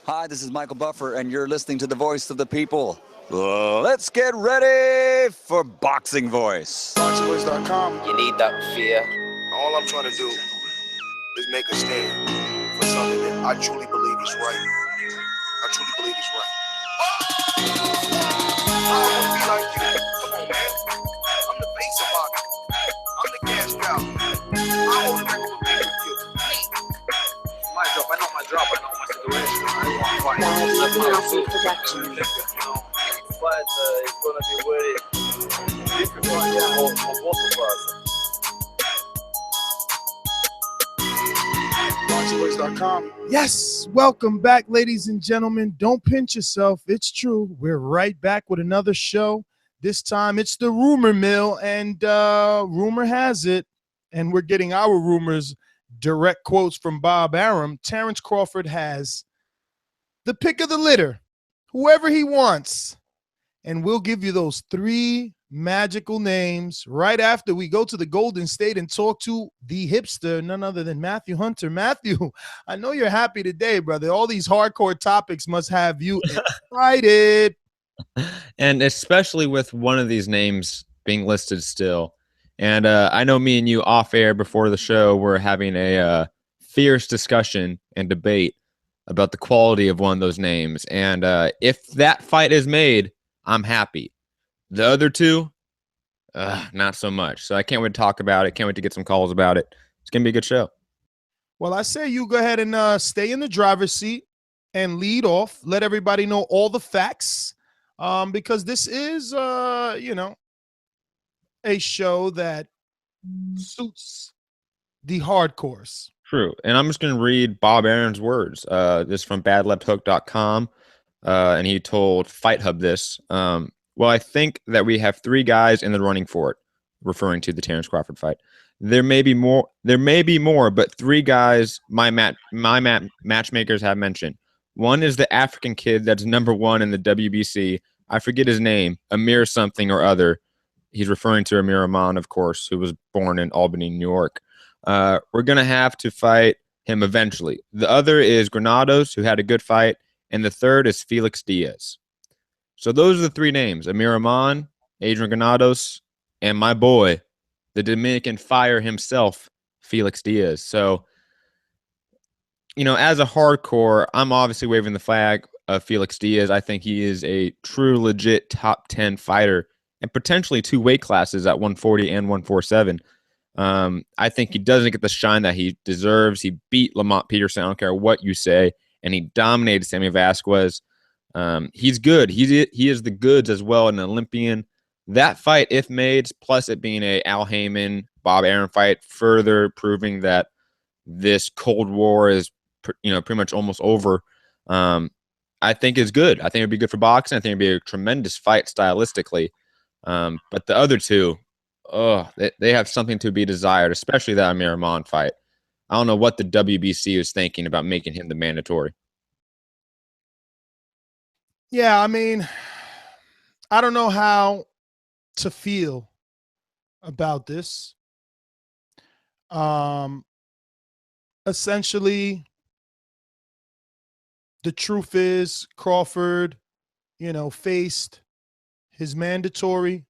Hi, this is Michael Buffer, and you're listening to the voice of the people. Let's get ready for Boxing Voice. BoxingVoice.com. You need that fear. All I'm trying to do is make a stand for something that I truly believe is right. I truly believe is right. I don't want to be like you. Come on, man. I'm the face of boxing. I'm the cash cow. I hold the record with you. My drop. I know my drop. I know my situation. I want to fight. Massive production. But it's going to be very difficult for both of us. BoxingVoice.com. Yes, welcome back, ladies and gentlemen. Don't pinch yourself. It's true. We're right back with another show. This time it's the rumor mill, and rumor has it, and we're getting our rumors, direct quotes from Bob Arum. Terence Crawford has the pick of the litter, whoever he wants, and we'll give you those three magical names right after we go to the Golden State and talk to the hipster, none other than Matthew Hunter. Matthew, I know you're happy today, brother. All these hardcore topics must have you excited. And especially with one of these names being listed still. And I know me and you off air before the show were having a fierce discussion and debate about the quality of one of those names. And if that fight is made, I'm happy. The other two, not so much. So I can't wait to talk about it. Can't wait to get some calls about it. It's going to be a good show. Well, I say you go ahead and stay in the driver's seat and lead off. Let everybody know all the facts, because this is, a show that suits the hardcores. True. And I'm just going to read Bob Arum's words. This is from badlefthook.com. And he told Fight Hub this. Well, I think that we have three guys in the running for it, referring to the Terence Crawford fight. There may be more, but three guys my matchmakers have mentioned. One is the African kid that's #1 in the WBC. I forget his name, Amir something or other. He's referring to Amir Iman, of course, who was born in Albany, New York. We're going to have to fight him eventually. The other is Granados, who had a good fight, and the third is Felix Diaz. So those are the three names: Amir Iman, Adrian Granados, and my boy, the Dominican Fire himself, Felix Diaz. So, as a hardcore, I'm obviously waving the flag of Felix Diaz. I think he is a true, legit top 10 fighter, and potentially two weight classes at 140 and 147. I think he doesn't get the shine that he deserves. He beat Lamont Peterson, I don't care what you say, and he dominated Sammy Vasquez. He's good. He is the goods as well, an Olympian. That fight, if made, plus it being a Al Heyman, Bob Arum fight, further proving that this Cold War is, pretty much almost over. I think is good. I think it'd be good for boxing. I think it'd be a tremendous fight stylistically. But the other two, they have something to be desired, especially that Amir Iman fight. I don't know what the WBC is thinking about making him the mandatory. Yeah, I mean, I don't know how to feel about this. Essentially, the truth is Crawford, faced his mandatory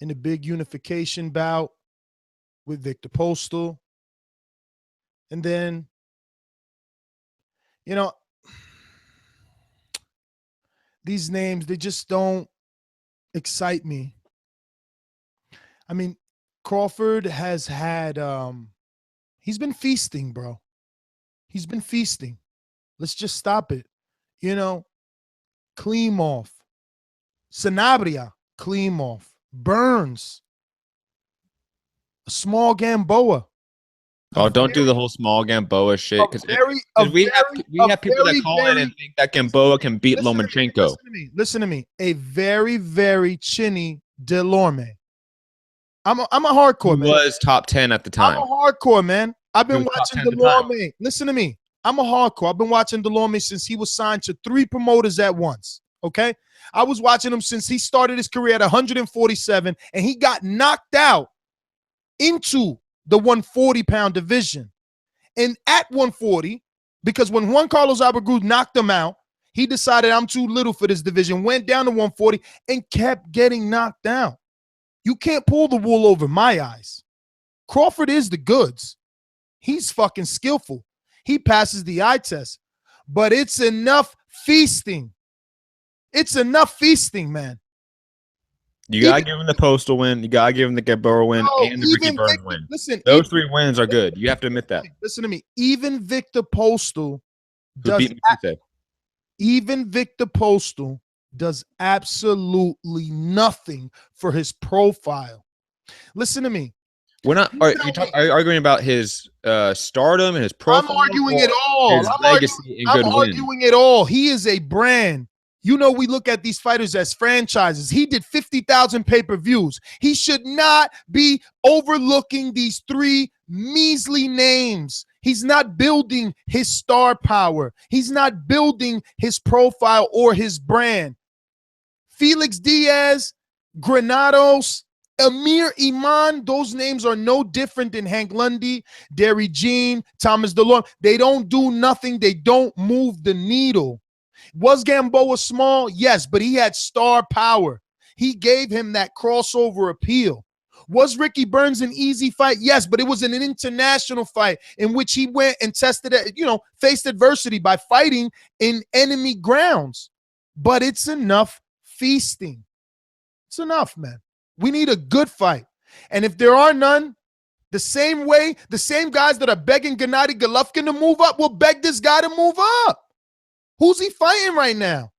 in a big unification bout with Victor Postal. And then, these names, they just don't excite me. I mean, Crawford has had, he's been feasting, bro. He's been feasting. Let's just stop it. Klimov, Sanabria, Klimov, Burns, a small Gamboa. Oh, don't do the whole small Gamboa shit, because we have people that call in and think that Gamboa can beat Lomachenko. Listen to me. A very, very chinny Delorme. I'm a hardcore man. He was top 10 at the time. I'm a hardcore man. I've been watching Delorme. Listen to me. I'm a hardcore. I've been watching Delorme since he was signed to 3 promoters at once. Okay? I was watching him since he started his career at 147, and he got knocked out into the 140-pound division. And at 140, because when Juan Carlos Abreu knocked him out, He decided I'm too little for this division, went down to 140 and kept getting knocked down. You can't pull the wool over my eyes. Crawford is the goods. He's fucking skillful. He passes the eye test. But it's enough feasting. It's enough feasting, man. You gotta give him the Postal win. You gotta give him the Gebauer win and the Ricky Burns win. Listen, those 3 wins are good. You have to admit that. Listen to me. Even Victor Postal does absolutely nothing for his profile. Listen to me. We're not. Are you arguing about his stardom and his profile? I'm arguing it all. His legacy and good I'm arguing it all. He is a brand. You know, we look at these fighters as franchises. He did 50,000 pay-per-views. He should not be overlooking these 3 measly names. He's not building his star power. He's not building his profile or his brand. Felix Diaz, Granados, Amir Iman, those names are no different than Hank Lundy, Derry Jean, Thomas DeLorme. They don't do nothing. They don't move the needle. Was Gamboa small? Yes, but he had star power. He gave him that crossover appeal. Was Ricky Burns an easy fight? Yes, but it was an international fight in which he went and tested it, faced adversity by fighting in enemy grounds. But it's enough feasting. It's enough, man. We need a good fight. And if there are none, the same way, the same guys that are begging Gennady Golovkin to move up will beg this guy to move up. Who's he fighting right now?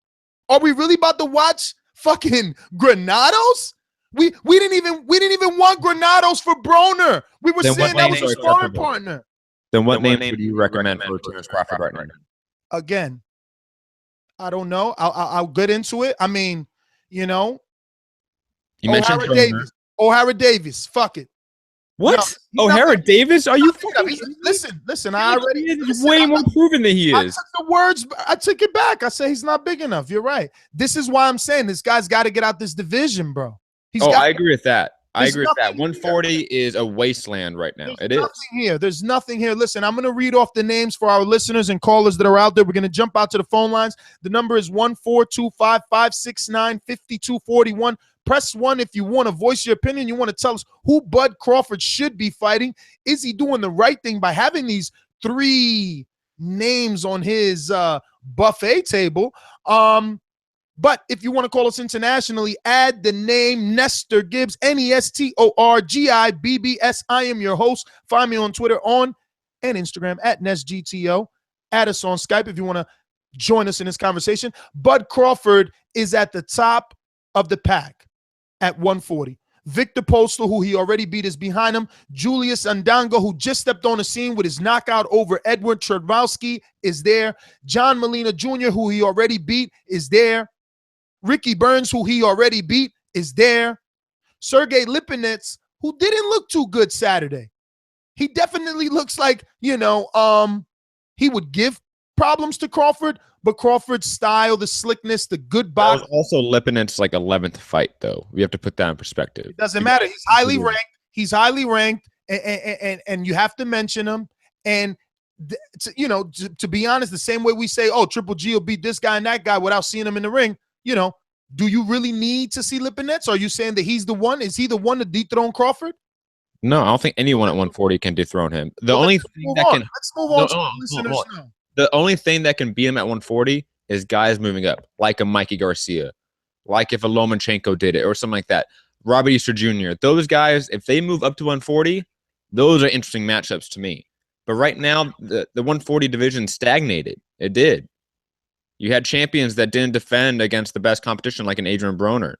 Are we really about to watch fucking Granados? We didn't even want Granados for Broner. We were saying that was a sparring partner. Then what name would you recommend for Terence Crawford right now? Again, I don't know. I'll get into it. I mean, you mentioned O'Hara Davis. Fuck it. What? No, O'Hara Davis? Are you fucking? Listen. I already. He's way more proven than he is. I took it back. I said he's not big enough. You're right. This is why I'm saying this guy's got to get out this division, bro. I agree with that. 140 is a wasteland right now. There's nothing here. Listen, I'm going to read off the names for our listeners and callers that are out there. We're going to jump out to the phone lines. The number is 1-425-569-5241. Press 1 if you want to voice your opinion. You want to tell us who Bud Crawford should be fighting. Is he doing the right thing by having these 3 names on his buffet table? But if you want to call us internationally, add the name Nestor Gibbs, NESTORGIBBS. I am your host. Find me on Twitter and Instagram at NestGTO. Add us on Skype if you want to join us in this conversation. Bud Crawford is at the top of the pack at 140. Victor Postal, who he already beat, is behind him. Julius Andanga, who just stepped on the scene with his knockout over Edward Cherdwowski, is there. John Molina Jr., who he already beat, is there. Ricky Burns, who he already beat, is there. Sergey Lipinets, who didn't look too good Saturday. He definitely looks like, he would give problems to Crawford, but Crawford's style, the slickness, the good box. Also, Lipinets' 11th fight, though. We have to put that in perspective. It doesn't matter. He's highly ranked. He's highly ranked, and you have to mention him. And to be honest, the same way we say, Triple G will beat this guy and that guy without seeing him in the ring. Do you really need to see Lipinets? Are you saying that he's the one? Is he the one to dethrone Crawford? No, I don't think anyone at 140 can dethrone him. The only thing that can let's move on to the listeners now. The only thing that can beat him at 140 is guys moving up, like a Mikey Garcia, like if a Lomachenko did it or something like that. Robert Easter Jr. Those guys, if they move up to 140, those are interesting matchups to me. But right now, the 140 division stagnated. It did. You had champions that didn't defend against the best competition, like an Adrien Broner,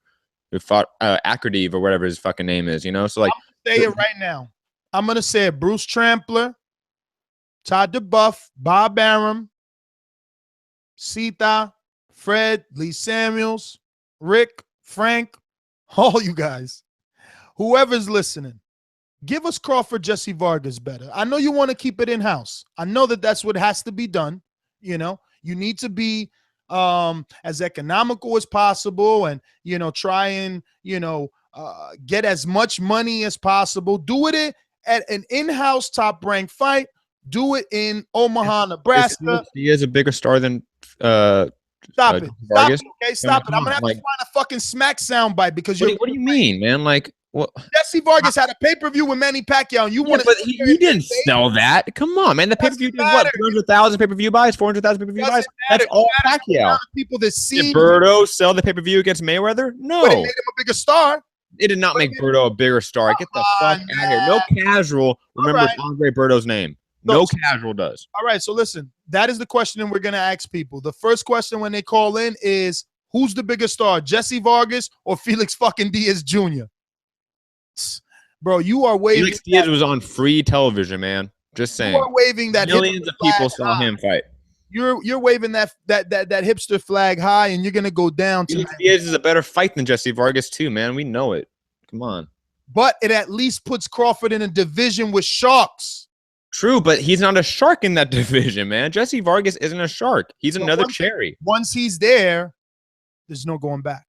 who fought Akradiv or whatever his fucking name is, So I'm gonna say it right now. I'm gonna say it. Bruce Trampler, Todd DeBuff, Bob Arum, Sita, Fred, Lee Samuels, Rick, Frank, all you guys, whoever's listening, give us Crawford Jesse Vargas better. I know you want to keep it in-house. I know that that's what has to be done. You need to be as economical as possible and, try and, get as much money as possible. Do it at an in-house top-ranked fight. Do it in Omaha, Nebraska. He is a bigger star than Stop it. Stop Vargas. it. Okay, stop it. I'm gonna have to find a fucking smack sound bite because What do you mean, man? Like, what? Jesse Vargas had a pay-per-view with Manny Pacquiao, and you want to? But he didn't sell that. Come on, man. The pay-per-view did what? 300,000 pay-per-view buys, 400,000 pay-per-view buys. That's all Pacquiao. People that see Did Berto sell the pay-per-view against Mayweather? No. But it made him a bigger star. It did not make Berto a bigger star. Get the fuck out of here. No casual remembers Andre Berto's name. No casual does. All right, so listen. That is the question we're going to ask people. The first question when they call in is, who's the bigger star, Jesse Vargas or Felix fucking Diaz Jr.? Bro, you are waving. Felix Diaz was on free television, man. Just saying. You are waving that. Millions of people saw him fight. You're waving that hipster flag high, and you're gonna go down. Felix Diaz is a better fight than Jesse Vargas too, man. We know it. Come on. But it at least puts Crawford in a division with sharks. True, but he's not a shark in that division, man. Jesse Vargas isn't a shark. He's another cherry. Once he's there, there's no going back.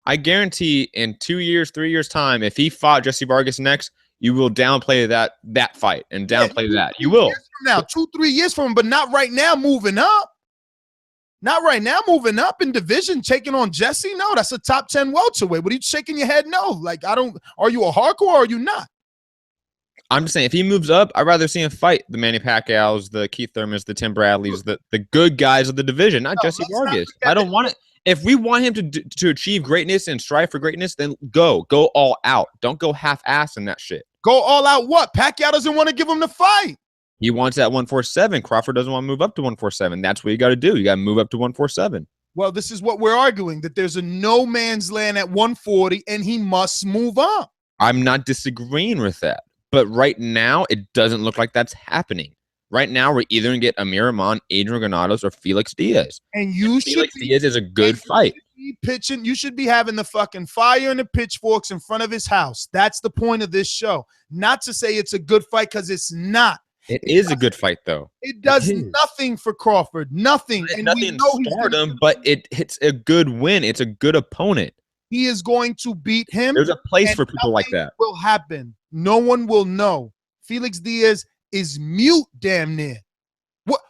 I guarantee in 2 years, 3 years' time, if he fought Jesse Vargas next, you will downplay that fight and downplay that. You will. Now, 2-3 years from him, but not right now moving up. Not right now moving up in division, taking on Jesse. No, that's a top 10 welterweight. What are you shaking your head? No. Like, are you a hardcore or are you not? I'm just saying, if he moves up, I'd rather see him fight the Manny Pacquiaos, the Keith Thurmans, the Tim Bradleys, the good guys of the division, not Jesse Vargas. I don't want it. If we want him to achieve greatness and strive for greatness, then go all out. Don't go half-ass in that shit. Go all out what? Pacquiao doesn't want to give him the fight. He wants that 147. Crawford doesn't want to move up to 147. That's what you got to do. You got to move up to 147. Well, this is what we're arguing, that there's a no man's land at 140, and he must move up. I'm not disagreeing with that. But right now, it doesn't look like that's happening. Right now, we're either going to get Amir Iman, Adrian Granados, or Felix Diaz. And Felix Diaz is a good fight. You should be having the fucking fire and the pitchforks in front of his house. That's the point of this show. Not to say it's a good fight, because it's not. It is a good fight, though. It does nothing for Crawford. Nothing. And nothing in stardom, but it's a good win. It's a good opponent. He is going to beat him. There's a place for people like that. Will happen. No one will know. Felix Diaz is mute damn near.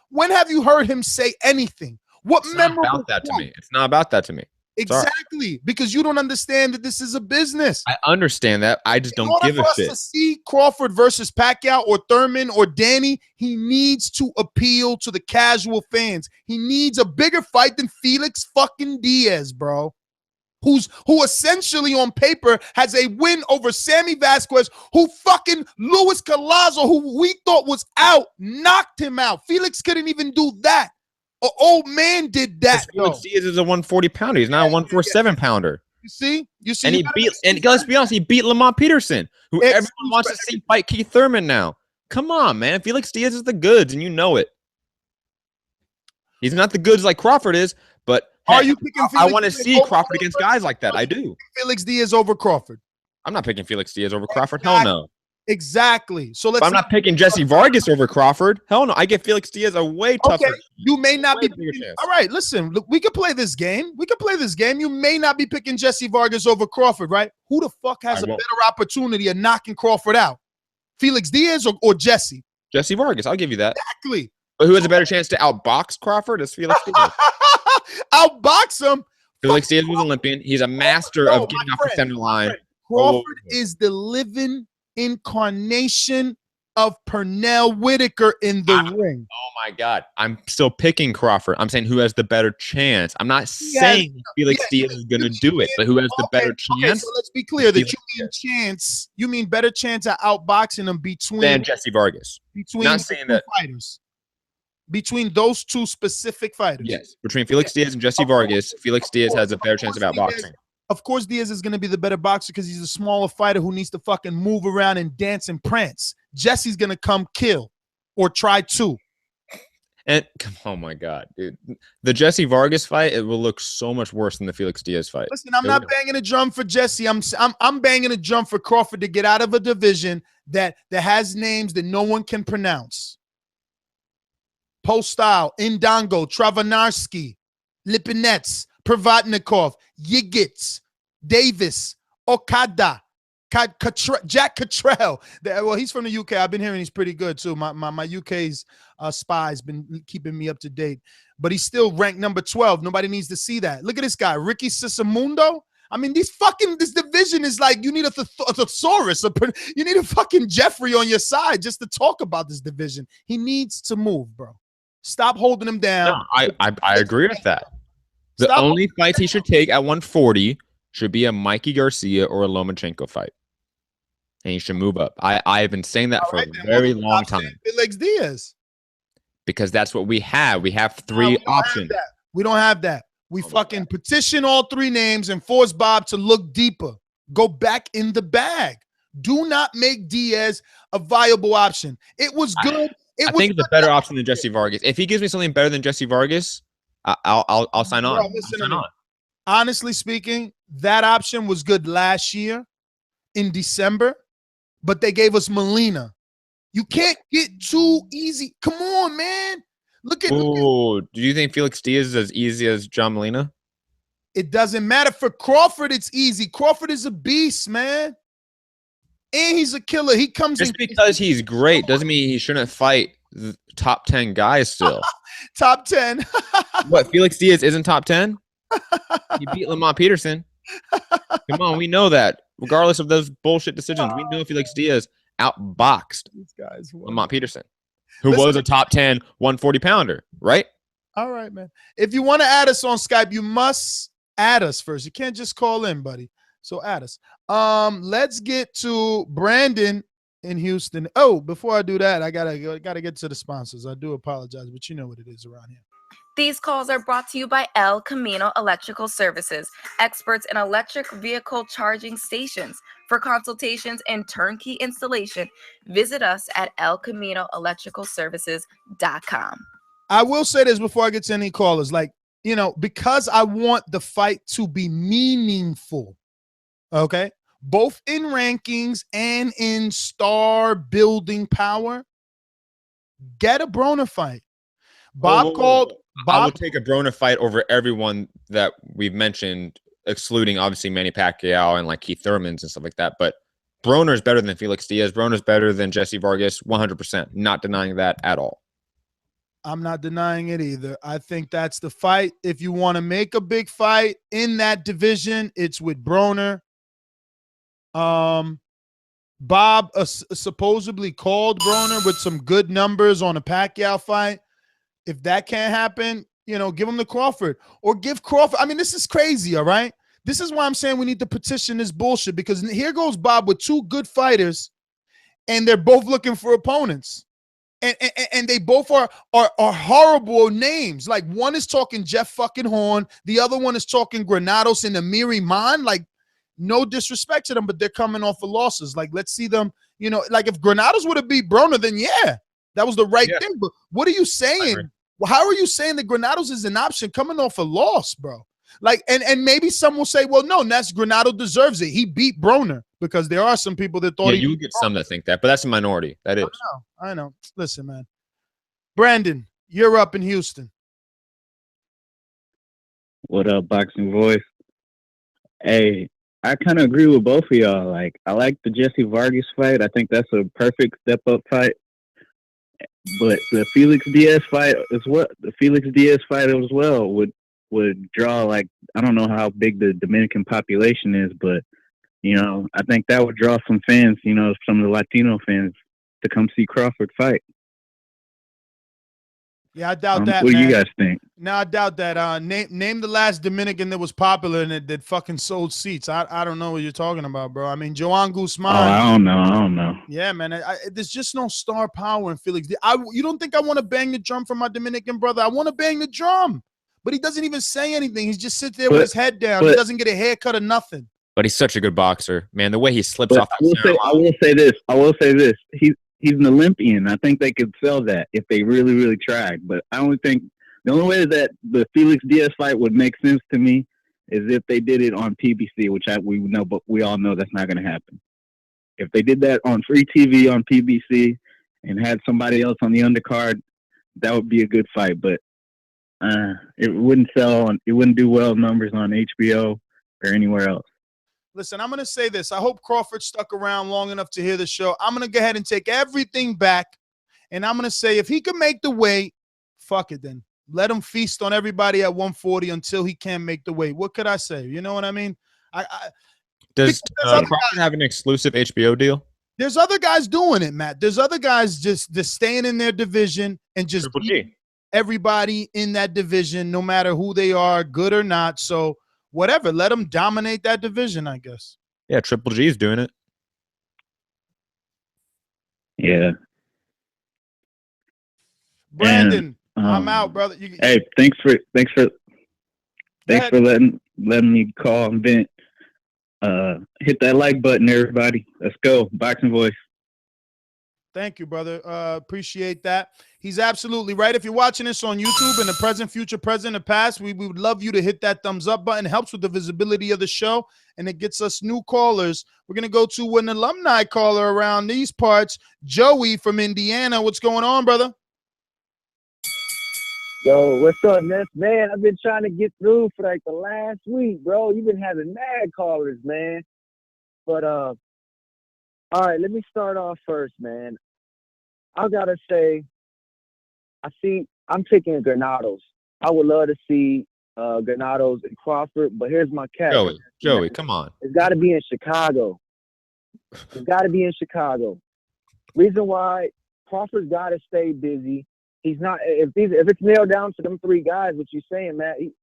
When have you heard him say anything? It's not about that to me. It's not about that to me. Exactly, because you don't understand that this is a business. I understand that. I just don't give a shit. To see Crawford versus Pacquiao or Thurman or Danny, he needs to appeal to the casual fans. He needs a bigger fight than Felix fucking Diaz, bro. Who essentially on paper has a win over Sammy Vasquez, who fucking Luis Collazo, who we thought was out, knocked him out. Felix couldn't even do that. An old man did that. Felix Diaz is a 140 pounder. He's not a 147 pounder. You see? And let's be honest, he beat Lamont Peterson, who everyone wants to see fight Keith Thurman now. Come on, man. Felix Diaz is the goods, and you know it. He's not the goods like Crawford is, but are you picking I want to see Crawford against guys like that. I do. Felix Diaz over Crawford. I'm not picking Felix Diaz over Crawford. Hell no. Exactly. So I'm not picking Jesse Vargas over Crawford. Hell no. I get Felix Diaz a way tougher. Okay. You may not be. All right. Listen, look, we could play this game. You may not be picking Jesse Vargas over Crawford, right? Who the fuck has a better opportunity of knocking Crawford out? Felix Diaz or Jesse? Jesse Vargas. I'll give you that. Exactly. But who has a better chance to outbox Crawford is Felix Diaz. Outbox him. Felix Diaz was Olympian. He's a master of getting off the center line. Crawford is the living incarnation of Pernell Whitaker in the ring. Oh my God. I'm still picking Crawford. I'm saying who has the better chance. I'm not saying Felix Diaz is going to do it, but who has the better chance? So let's be clear that you mean chance. You mean better chance at outboxing him than Jesse Vargas. Not saying that fighters. Between those two specific fighters. Yes. Between Felix Diaz and Jesse Vargas, Felix Diaz has a better chance of outboxing. Of course, Diaz is going to be the better boxer because he's a smaller fighter who needs to fucking move around and dance and prance. Jesse's going to come kill or try to. And oh my God, dude. The Jesse Vargas fight, it will look so much worse than the Felix Diaz fight. Listen, I'm not banging a drum for Jesse. I'm banging a drum for Crawford to get out of a division that has names that no one can pronounce. Postyle, Indongo, Travanarski, Lipinets, Provatnikov, Yigits, Davis, Okada, Jack Cottrell. Well, he's from the UK. I've been hearing he's pretty good too. My UK's spy's been keeping me up to date, but he's still ranked number 12. Nobody needs to see that. Look at this guy, Ricky Sissamundo. I mean, this division is like you need a thesaurus. You need a fucking Jeffrey on your side just to talk about this division. He needs to move, bro. Stop holding him down. No, I agree with that. The only fights he should take at 140 should be a Mikey Garcia or a Lomachenko fight. And he should move up. I have been saying that for a very long time. Felix Diaz. Because that's what we have. We have three options. We don't have that. We fucking petition all three names and force Bob to look deeper. Go back in the bag. Do not make Diaz a viable option. It was good. I think it's a better option than Jesse Vargas. If he gives me something better than Jesse Vargas, I'll sign on. Honestly speaking, that option was good last year in December, but they gave us Molina. You can't get too easy. Come on, man. Look at. Do you think Felix Diaz is as easy as John Molina? It doesn't matter. For Crawford, it's easy. Crawford is a beast, man. And he's a killer. He comes just because he's great doesn't mean he shouldn't fight the top 10 guys still. Top 10. What, Felix Diaz isn't top 10? He beat Lamont Peterson. Come on, we know that. Regardless of those bullshit decisions, we know Felix Diaz outboxed Lamont Peterson, who was a top 10 140 pounder, right? All right, man. If you want to add us on Skype, you must add us first. You can't just call in, buddy. So add us. Let's get to Brandon in Houston. Oh, before I do that, I gotta get to the sponsors. I do apologize, but you know what it is around here. These calls are brought to you by El Camino Electrical Services, experts in electric vehicle charging stations. For consultations and turnkey installation, visit us at elcaminoelectricalservices.com. I will say this before I get to any callers, because I want the fight to be meaningful, okay? Both in rankings and in star building power, get a Broner fight. Bob called. I would take a Broner fight over everyone that we've mentioned, excluding obviously Manny Pacquiao and like Keith Thurmans and stuff like that. But Broner is better than Felix Diaz. Broner is better than Jesse Vargas, 100%. Not denying that at all. I'm not denying it either. I think that's the fight. If you want to make a big fight in that division, it's with Broner. Bob supposedly called Broner with some good numbers on a Pacquiao fight. If that can't happen, give him the Crawford or give Crawford. I mean, this is crazy, all right? This is why I'm saying we need to petition this bullshit, because here goes Bob with two good fighters and they're both looking for opponents. And they both are horrible names. Like, one is talking Jeff fucking Horn. The other one is talking Granados and Amir Iman. Like, no disrespect to them, but they're coming off of losses. Like, let's see them, like if Granados would have beat Broner, then yeah, that was the right thing. But what are you saying? Well, how are you saying that Granados is an option coming off a loss, bro? Like, and maybe some will say, well, no, Granados deserves it. He beat Broner, because there are some people that thought you would get some that think that, but that's a minority. That is. I know. Listen, man. Brandon, you're up in Houston. What up, Boxing Voice? Hey, I kind of agree with both of y'all. Like, I like the Jesse Vargas fight. I think that's a perfect step-up fight. But the Felix Diaz fight as well would draw, like, I don't know how big the Dominican population is, but I think that would draw some fans, some of the Latino fans to come see Crawford fight. Yeah, I doubt that. What do man. you guys think? No, I doubt that. Name the last Dominican that was popular and that fucking sold seats. I don't know what you're talking about, bro. I mean, Joan Guzman. Oh, I don't know. Yeah, man. There's just no star power in Felix. You don't think I want to bang the drum for my Dominican brother? I want to bang the drum, but he doesn't even say anything. He just sits there with his head down. He doesn't get a haircut or nothing. But he's such a good boxer, man. The way he slips off. I will say this. He's an Olympian. I think they could sell that if they really, really tried. But I only think the only way that the Felix Diaz fight would make sense to me is if they did it on PBC, which we know, but we all know that's not going to happen. If they did that on free TV on PBC and had somebody else on the undercard, that would be a good fight. But it wouldn't sell. It wouldn't do well numbers on HBO or anywhere else. Listen, I'm going to say this. I hope Crawford stuck around long enough to hear the show. I'm going to go ahead and take everything back, and I'm going to say if he can make the weight, fuck it then. Let him feast on everybody at 140 until he can't make the weight. What could I say? You know what I mean? Does Crawford have an exclusive HBO deal? There's other guys doing it, Matt. There's other guys just staying in their division and just beating everybody in that division, no matter who they are, good or not. So whatever, let them dominate that division, I guess. Yeah, Triple G is doing it. Yeah. Brandon, I'm out, brother. Hey, thanks for letting me call and vent. Hit that like button, everybody. Let's go. Boxing Voice. Thank you, brother. Appreciate that. He's absolutely right. If you're watching this on YouTube in the present, future, present, and past, we would love you to hit that thumbs up button. It helps with the visibility of the show, and it gets us new callers. We're going to go to an alumni caller around these parts, Joey from Indiana. What's going on, brother? Yo, what's up, Ness? Man, I've been trying to get through for like the last week, bro. You've been having mad callers, man. But, all right, let me start off first, man. I got to say, I'm taking Granados. I would love to see Granados and Crawford, but here's my catch. Joey, come on. It's got to be in Chicago. It's got to be in Chicago. Reason why, Crawford's got to stay busy. He's not, if it's nailed down to them three guys, what you're saying, Matt, you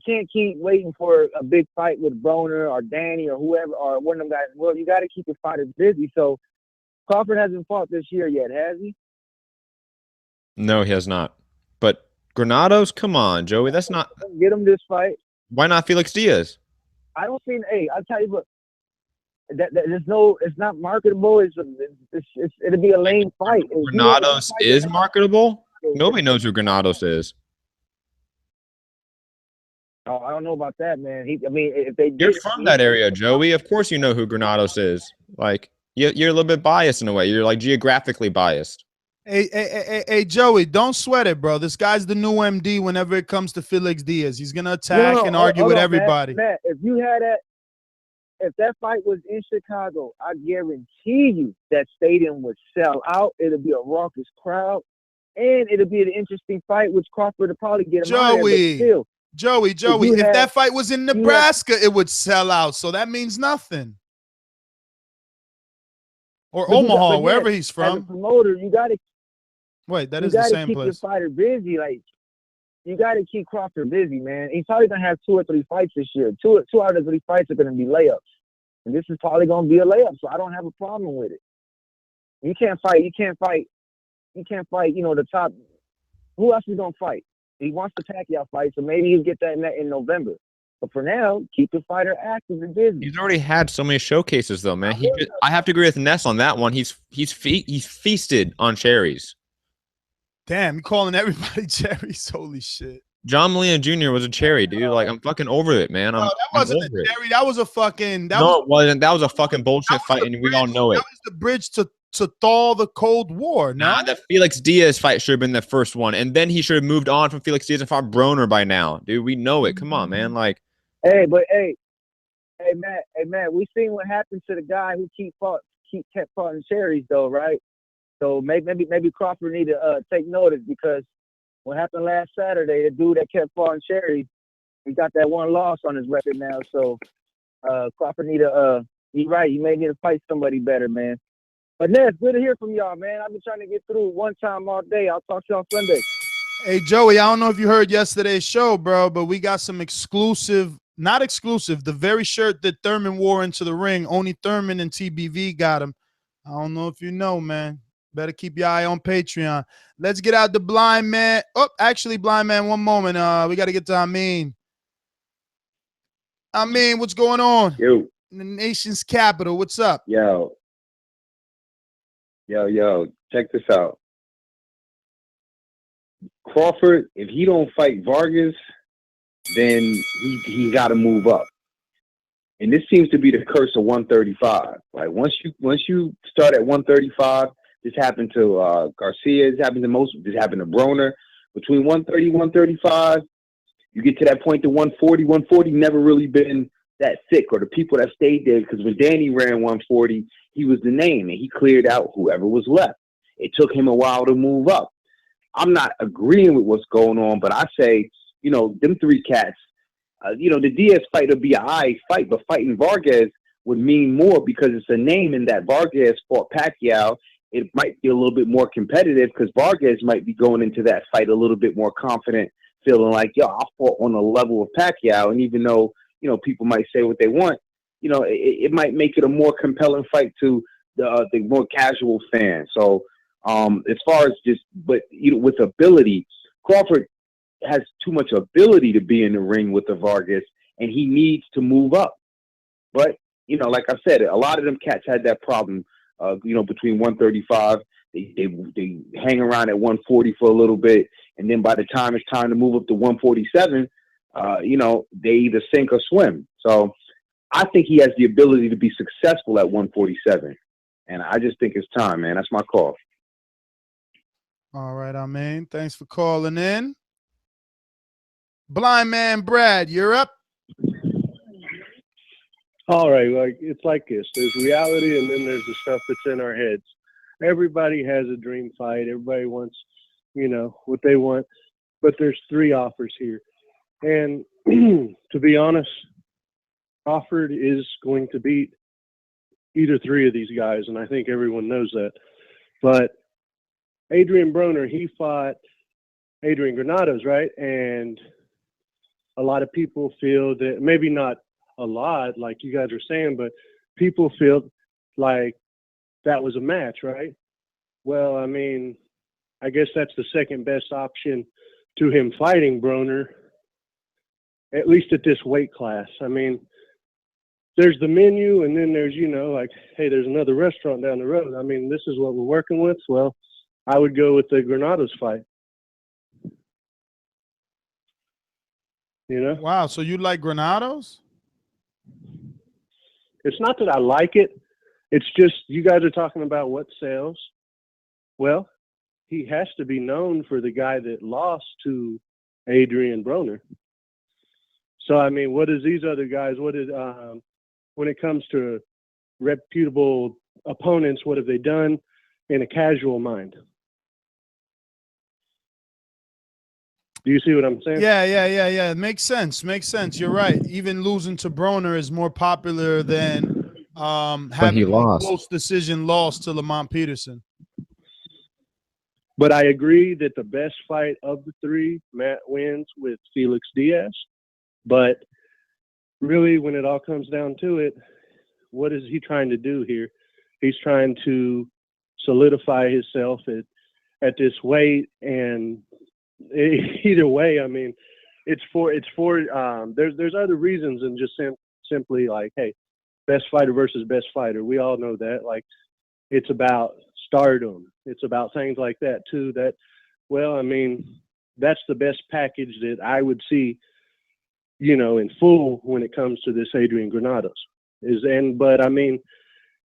can't keep waiting for a big fight with Broner or Danny or whoever, or one of them guys. Well, you got to keep your fighters busy. So Crawford hasn't fought this year yet, has he? No, he has not. But Granados, come on, Joey. That's not. Get him this fight. Why not Felix Diaz? I don't see. Hey, I'll tell you what. There's no. It's not marketable. It'll be a lame fight. Granados is marketable. Nobody knows who Granados is. Oh, I don't know about that, man. If they You're from that area, Joey. Of course you know who Granados is. Like, you're a little bit biased in a way. You're like geographically biased. Hey, Joey, don't sweat it, bro. This guy's the new MD whenever it comes to Felix Diaz. He's going to attack and argue with everybody. Matt, if you had that, if that fight was in Chicago, I guarantee you that stadium would sell out. It'll be a raucous crowd. And it'll be an interesting fight, which Crawford will probably get him out of there, Joey, if that fight was in Nebraska, it would sell out. So that means nothing. Or Omaha, wherever he's from. As a promoter, you got to wait. That is the same keep place. Your fighter busy. Like, you got to keep Crawford busy, man. He's probably gonna have 2 or 3 fights this year. Two out of 3 fights are gonna be layups, and this is probably gonna be a layup. So I don't have a problem with it. You can't fight. You know, the top. Who else is gonna fight? He wants the Pacquiao fight, so maybe he'll get that in November. But for now, keep the fighter active and busy. He's already had so many showcases, though, man. I have to agree with Ness on that one. He's feasted on cherries. Damn, you calling everybody cherries? Holy shit. John Molina Jr. was a cherry, dude. Like, I'm fucking over it, man. No, that wasn't a cherry. That was a fucking. It wasn't. That was a fucking bullshit fight, and we all know it. That was the bridge to thaw the Cold War. Nah, the Felix Diaz fight should have been the first one, and then he should have moved on from Felix Diaz and fought Broner by now, dude. We know it. Come on, man. Like, hey, Matt, we seen what happened to the guy who kept fighting cherries, though, right? So maybe Crawford need to take notice, because what happened last Saturday, the dude that kept fighting cherries, he got that one loss on his record now. So Crawford need to. You're right. You may need to fight somebody better, man. But Ness, good to hear from y'all, man. I've been trying to get through one time all day. I'll talk to y'all Sunday. Hey, Joey, I don't know if you heard yesterday's show, bro, but we got some exclusive, not exclusive, the very shirt that Thurman wore into the ring. Only Thurman and TBV got him. I don't know if you know, man. Better keep your eye on Patreon. Let's get out the blind man. Oh, actually, blind man, one moment. We got to get to Amin. Amin, what's going on? Yo. In the nation's capital, what's up? Yo, check this out. Crawford, if he don't fight Vargas, then he got to move up. And this seems to be the curse of 135. Like, once you start at 135, this happened to Garcia. This happened to Broner. Between 130 135, you get to that point to 140. 140 never really been that thick, or the people that stayed there. Because when Danny ran 140, he was the name, and he cleared out whoever was left. It took him a while to move up. I'm not agreeing with what's going on, but I say, you know, them three cats, you know, the Diaz fight would be a high fight, but fighting Vargas would mean more because it's a name in that Vargas fought Pacquiao. It might be a little bit more competitive because Vargas might be going into that fight a little bit more confident, feeling like, yo, I fought on the level of Pacquiao. And even though, you know, people might say what they want, you know, it might make it a more compelling fight to the more casual fan. So as far as just, but you know, with ability, Crawford has too much ability to be in the ring with the Vargas, and he needs to move up. But, you know, like I said, a lot of them cats had that problem, you know, between 135, they hang around at 140 for a little bit, and then by the time it's time to move up to 147, you know, they either sink or swim. So I think he has the ability to be successful at 147, and I just think it's time, man. That's my call. All right, Amin. Thanks for calling in. Blind Man Brad, you're up. All right, like it's like this. There's reality, and then there's the stuff that's in our heads. Everybody has a dream fight. Everybody wants, you know, what they want. But there's three offers here. And to be honest, Crawford is going to beat either three of these guys, and I think everyone knows that. But Adrien Broner, he fought Adrian Granados, right? And a lot of people feel that, maybe not a lot like you guys are saying, but people feel like that was a match, right? Well, I mean, I guess that's the second best option to him fighting Broner, at least at this weight class. I mean, there's the menu, and then there's, you know, like, hey, there's another restaurant down the road. I mean, this is what we're working with. Well, I would go with the Granados fight. You know? Wow, so you like Granados? It's not that I like it. It's just you guys are talking about what sells. Well, he has to be known for the guy that lost to Adrien Broner. So, I mean, what is these other guys? What is, when it comes to reputable opponents, what have they done in a casual mind? Do you see what I'm saying? Yeah. It makes sense. You're right. Even losing to Broner is more popular than having a close decision loss to Lamont Peterson. But I agree that the best fight of the three, Matt wins with Felix Diaz. But really, when it all comes down to it, what is he trying to do here? He's trying to solidify himself at this weight, and either way, I mean, it's for there's other reasons than just simply like, hey, best fighter versus best fighter. We all know that. Like, it's about stardom. It's about things like that too. That, well, I mean, that's the best package that I would see, you know, in full when it comes to this Adrian Granados. But I mean,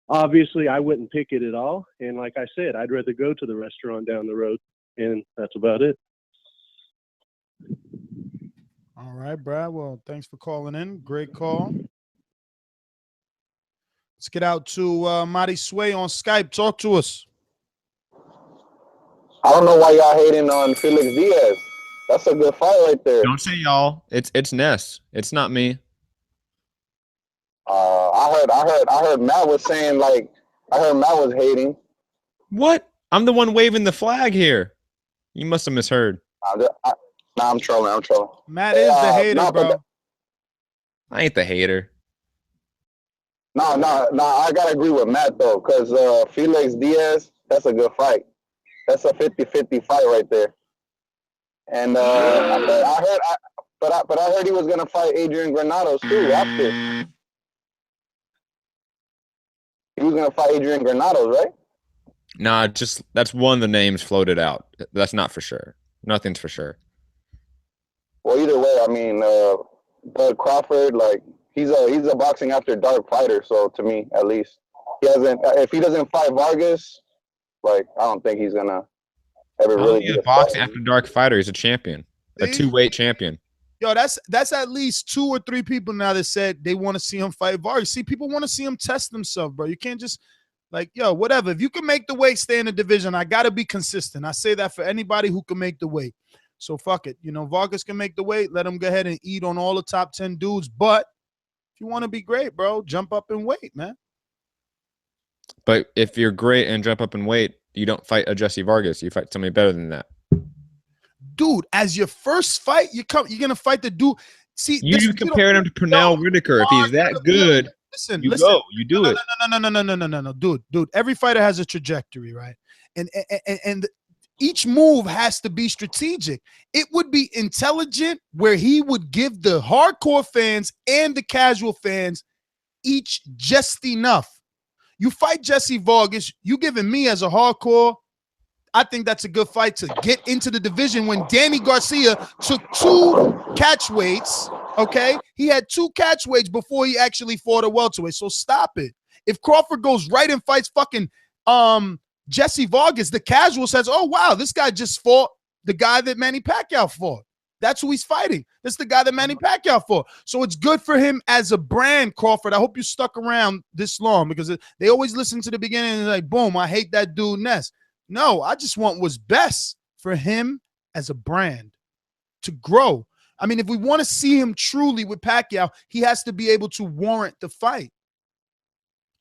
obviously I wouldn't pick it at all. And like I said, I'd rather go to the restaurant down the road, and that's about it. All right, Brad. Well, thanks for calling in. Great call. Let's get out to Madi Sway on Skype. Talk to us. I don't know why y'all hating on Felix Diaz. That's a good fight right there. Don't say y'all. It's Ness. It's not me. I heard Matt was saying, like, I heard Matt was hating. What? I'm the one waving the flag here. You must have misheard. I'm trolling. Matt is the hater, bro. I ain't the hater. No, I gotta agree with Matt though, because Felix Diaz, that's a good fight. That's a 50-50 fight right there. And I heard he was gonna fight Adrian Granados too after. He was gonna fight Adrian Granados, right? Nah, just that's one of the names floated out. That's not for sure. Nothing's for sure. Well, either way, I mean, Bud Crawford, like, he's a boxing after dark fighter. So to me, at least, if he doesn't fight Vargas, like, I don't think he's gonna ever really be a boxing after dark fighter. He's a champion, a two-weight champion. Yo, that's at least 2 or 3 people now that said they want to see him fight Vargas. See, people want to see him test themselves, bro. You can't just like, yo, whatever. If you can make the weight, stay in the division. I gotta be consistent. I say that for anybody who can make the weight. So fuck it. You know, Vargas can make the weight. Let him go ahead and eat on all the top 10 dudes. But if you want to be great, bro, jump up and weight, man. But if you're great and jump up and weight, you don't fight a Jesse Vargas. You fight somebody better than that. Dude, as your first fight, you're gonna fight the dude. See, you compared him to Pernell Whitaker. If he's that good, listen, you do it. No, dude. Every fighter has a trajectory, right? And each move has to be strategic. It would be intelligent where he would give the hardcore fans and the casual fans each just enough. You fight Jesse Vargas, you giving me as a hardcore, I think that's a good fight to get into the division when Danny Garcia took 2 catch weights, okay? He had 2 catch weights before he actually fought a welterweight, so stop it. If Crawford goes right and fights fucking Jesse Vargas, the casual says, oh, wow, this guy just fought the guy that Manny Pacquiao fought. That's who he's fighting. That's the guy that Manny Pacquiao fought. So it's good for him as a brand, Crawford. I hope you stuck around this long because they always listen to the beginning and like, boom, I hate that dude, Ness. No, I just want what's best for him as a brand to grow. I mean, if we want to see him truly with Pacquiao, he has to be able to warrant the fight.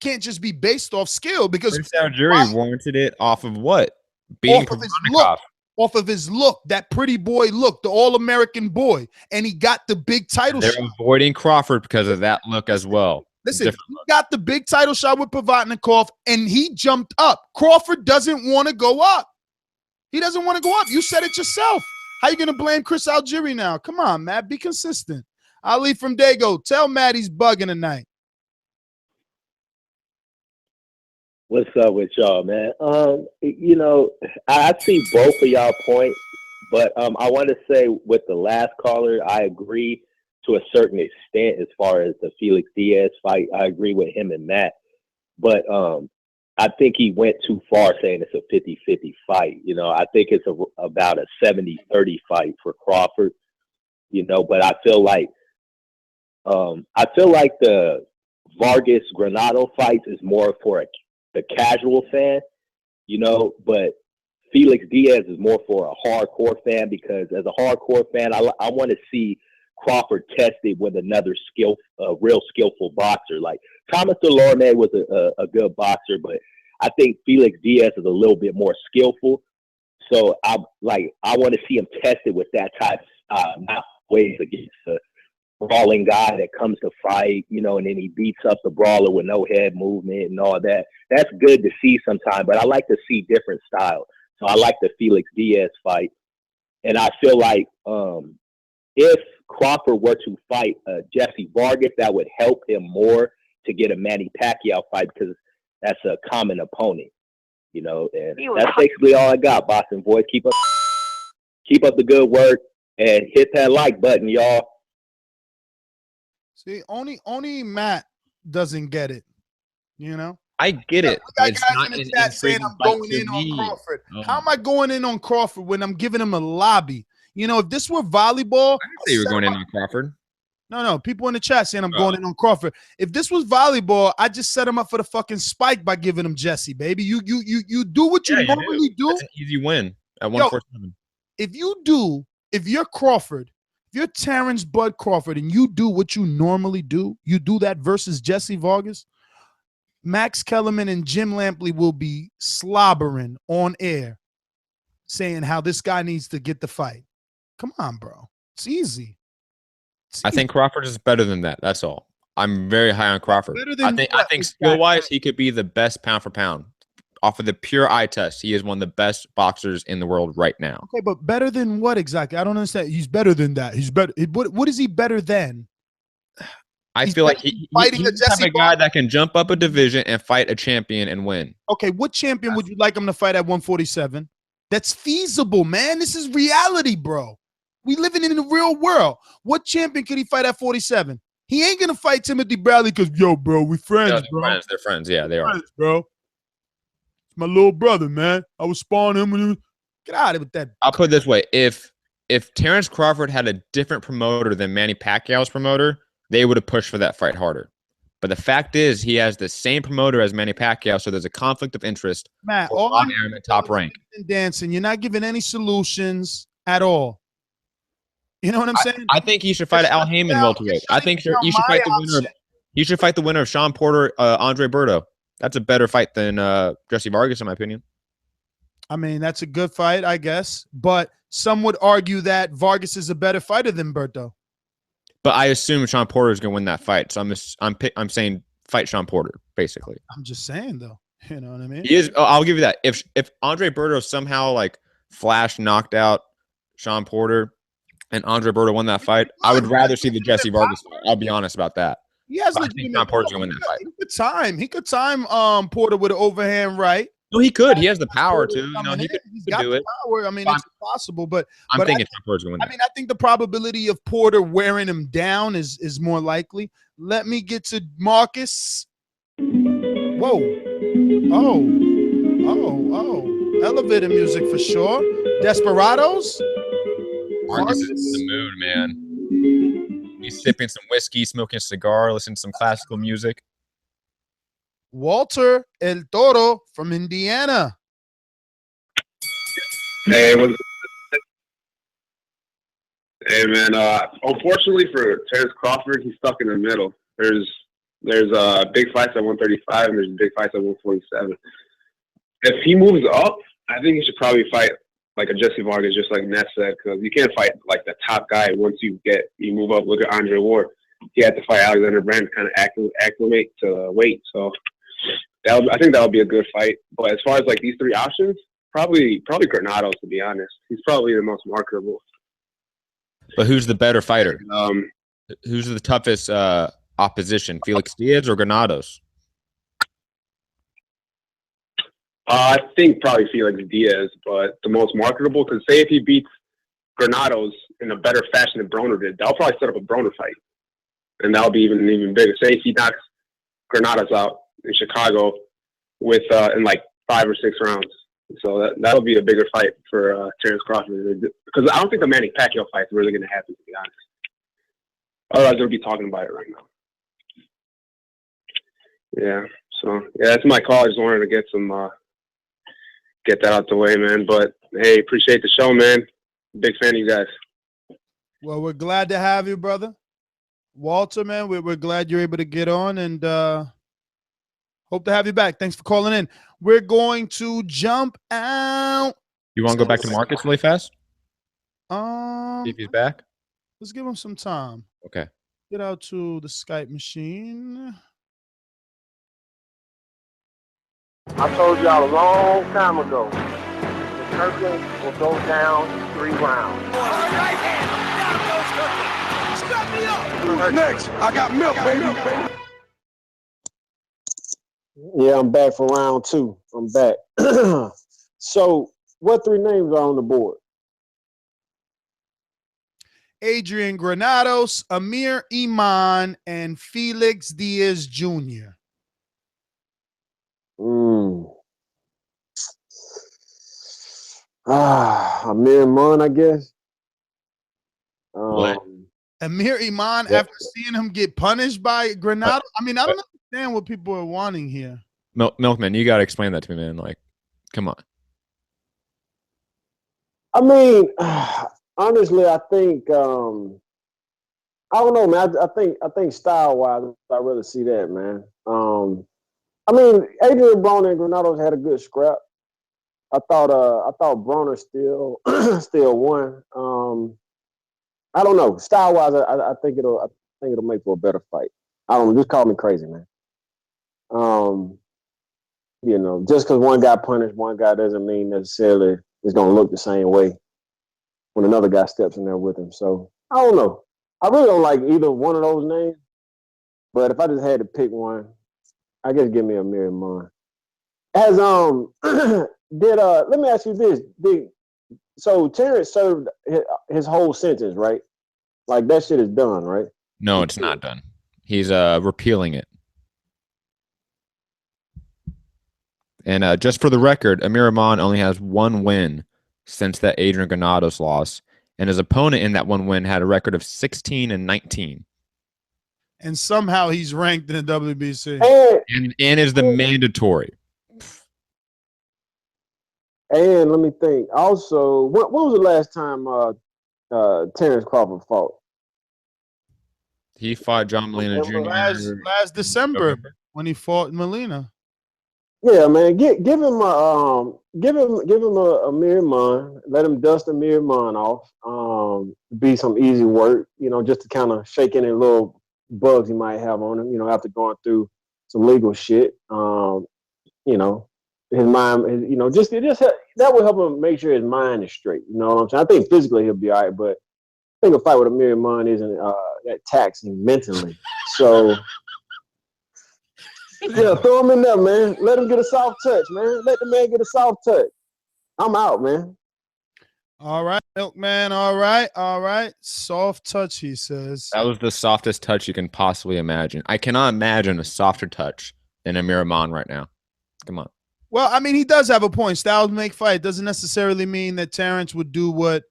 Can't just be based off skill because Jury warranted it off of what? Beating off of his look, that pretty boy look, the all-American boy, and he got the big title shot. They're avoiding Crawford because of that look as well. Listen, he got the big title shot with Provodnikov, and he jumped up. Crawford doesn't want to go up. He doesn't want to go up. You said it yourself. How you going to blame Chris Algieri now? Come on, Matt. Be consistent. Ali from Dago, tell Matt he's bugging tonight. What's up with y'all, man? You know, I see both of y'all points, but I want to say with the last caller, I agree to a certain extent as far as the Felix Diaz fight. I agree with him and Matt, but I think he went too far saying it's a 50-50 fight. You know, I think it's about a 70-30 fight for Crawford, you know, but I feel like the Vargas Granados fights is more for the casual fan, you know, but Felix Diaz is more for a hardcore fan because as a hardcore fan, I want to see Crawford tested with another real skillful boxer. Like Thomas Delorme was a good boxer, but I think Felix Diaz is a little bit more skillful. So I want to see him tested with that type of not ways against a brawling guy that comes to fight, you know, and then he beats up the brawler with no head movement and all that. That's good to see sometimes, but I like to see different styles. So I like the Felix Diaz fight. And I feel like if Crawford were to fight Jesse Vargas, that would help him more to get a Manny Pacquiao fight because that's a common opponent, you know. And that's basically all I got, Boxing Voice. Keep up the good work and hit that like button, y'all. See, only Matt doesn't get it, you know. I get it. We got guys in the chat saying I'm going in on Crawford. How am I going in on Crawford when I'm giving him a lobby? You know, if this were volleyball, I didn't say you were going in on Crawford. No, people in the chat saying I'm going in on Crawford. If this was volleyball, I just set him up for the fucking spike by giving him Jesse, baby. You do what you normally do. That's an easy win at 147. If you're Crawford, if you're Terence Bud Crawford and you do what you normally do, you do that versus Jesse Vargas, Max Kellerman and Jim Lampley will be slobbering on air saying how this guy needs to get the fight. Come on, bro. It's easy. I think Crawford is better than that. That's all. I'm very high on Crawford. I think skill-wise, he could be the best pound for pound. Off of the pure eye test, he is one of the best boxers in the world right now. Okay, but better than what exactly? I don't understand. He's better than that. He's better. What is he better than? I feel like he's a guy that can jump up a division and fight a champion and win. Okay, what champion would you like him to fight at 147? That's feasible, man. This is reality, bro. We living in the real world. What champion could he fight at 47? He ain't gonna fight Timothy Bradley because, yo, bro, we friends, bro. They're friends. Yeah, they are. Friends, bro. It's my little brother, man. I was sparring him when he was... Get out of it with that. I'll put it this way. If if Terence Crawford had a different promoter than Manny Pacquiao's promoter, they would have pushed for that fight harder. But the fact is, he has the same promoter as Manny Pacquiao, so there's a conflict of interest. Matt, for all Bob I'm Arum at top rank. dancing. You're not giving any solutions at all. You know what I'm saying? I think he should fight Al Heyman welterweight. I think you should fight the winner. He should fight the winner of Sean Porter, Andre Berto. That's a better fight than Jesse Vargas, in my opinion. I mean, that's a good fight, I guess. But some would argue that Vargas is a better fighter than Berto. But I assume Sean Porter is going to win that fight. So I'm saying fight Sean Porter, basically. I'm just saying, though. You know what I mean? He is. I'll give you that. If Andre Berto somehow like flash knocked out Sean Porter and Andre Berto won that fight, I would rather see the Jesse Vargas fight. I'll be honest about that. He has I think Sean Porter's going to win that fight. He could time Porter with an overhand right. No, he could. He has the power to. You know, he could got do the it. power. I mean, it's possible, but I'm but thinking Sean Porter's going to win. I mean, I think the probability of Porter wearing him down is more likely. Let me get to Marcus. Whoa. Oh. Elevator music for sure. Desperados. Marcus is in the mood, man. He's sipping some whiskey, smoking a cigar, listening to some classical music. Walter El Toro from Indiana. Hey, man. Unfortunately for Terence Crawford, he's stuck in the middle. There's big fights at 135 and there's big fights at 147. If he moves up, I think he should probably fight like a Jesse Vargas, just like Ness said, because you can't fight like the top guy once you move up. Look at Andre Ward. He had to fight Alexander Brand to kind of acclimate to weight. So I think that would be a good fight. But as far as like these three options, probably Granados, to be honest. He's probably the most marketable. But who's the better fighter? Who's the toughest opposition, Felix Diaz or Granados? I think probably Felix Diaz, but the most marketable, because say if he beats Granados in a better fashion than Broner did, that'll probably set up a Broner fight. And that'll be even bigger. Say if he knocks Granados out in Chicago with in like 5 or 6 rounds. So that'll be a bigger fight for Terence Crawford. Because I don't think the Manny Pacquiao fight is really going to happen, to be honest. Otherwise, they'll be talking about it right now. Yeah. So yeah, that's my call. I just wanted to get that out the way, man. But hey, appreciate the show, man. Big fan of you guys. Well, we're glad to have you, brother. Walter, man, we're glad you're able to get on, and hope to have you back. Thanks for calling in. We're going to jump out. You want to go back to Marcus really fast? See if he's back. Let's give him some time. Okay. Get out to the Skype machine. I told y'all a long time ago, the Kirkland will go down in 3 rounds. Who's next? I got milk, baby. Yeah, I'm back for round 2. I'm back. So, what 3 names are on the board? Adrian Granados, Amir Iman, and Felix Diaz Jr. Amir Iman, I guess. Amir Iman, after seeing him get punished by Granados, I mean, I don't understand what people are wanting here. Milkman, you got to explain that to me, man. Like, come on. I mean, honestly, I think I don't know, man. I think style wise, I really see that, man. I mean, Adrien Broner and Granados had a good scrap. I thought Broner still won. I don't know. Style wise, I think it'll make for a better fight. I don't know, just call me crazy, man. You know, just because one guy punished one guy doesn't mean necessarily it's gonna look the same way when another guy steps in there with him. So I don't know. I really don't like either one of those names. But if I just had to pick one, I guess give me Amir Iman. As let me ask you this: so Terence served his whole sentence, right? Like that shit is done, right? No, it's not done. He's repealing it. And just for the record, Amir Iman only has 1 win since that Adrian Granados loss, and his opponent in that one win had a record of 16-19. And somehow he's ranked in the WBC. And is the mandatory. And let me think. Also, when was the last time Terence Crawford fought? He fought John Molina Jr. last December when he fought Molina. Yeah, man. Give him a Amir Iman. Let him dust Amir Iman off. Be some easy work, just to kind of shake any little bugs he might have on him, after going through some legal shit. His mind, just that will help him make sure his mind is straight. You know what I'm saying? I think physically he'll be all right, but I think a fight with Amir Iman isn't that taxing mentally. So, yeah, throw him in there, man. Let him get a soft touch, man. Let the man get a soft touch. I'm out, man. All right, Milkman. All right. Soft touch, he says. That was the softest touch you can possibly imagine. I cannot imagine a softer touch than Amir Iman right now. Come on. Well, I mean, he does have a point. Styles make fight. Doesn't necessarily mean that Terence would do what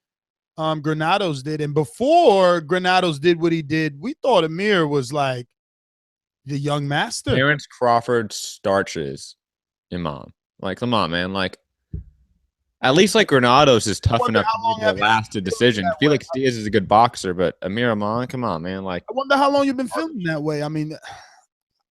Granados did. And before Granados did what he did, we thought Amir was like the young master. Terence Crawford starches Iman. Like, come on, man. Like, at least like Granados is tough enough to last a decision. Felix Diaz is a good boxer, but Amir Iman, come on, man. Like, I wonder how long you've been feeling that way. I mean,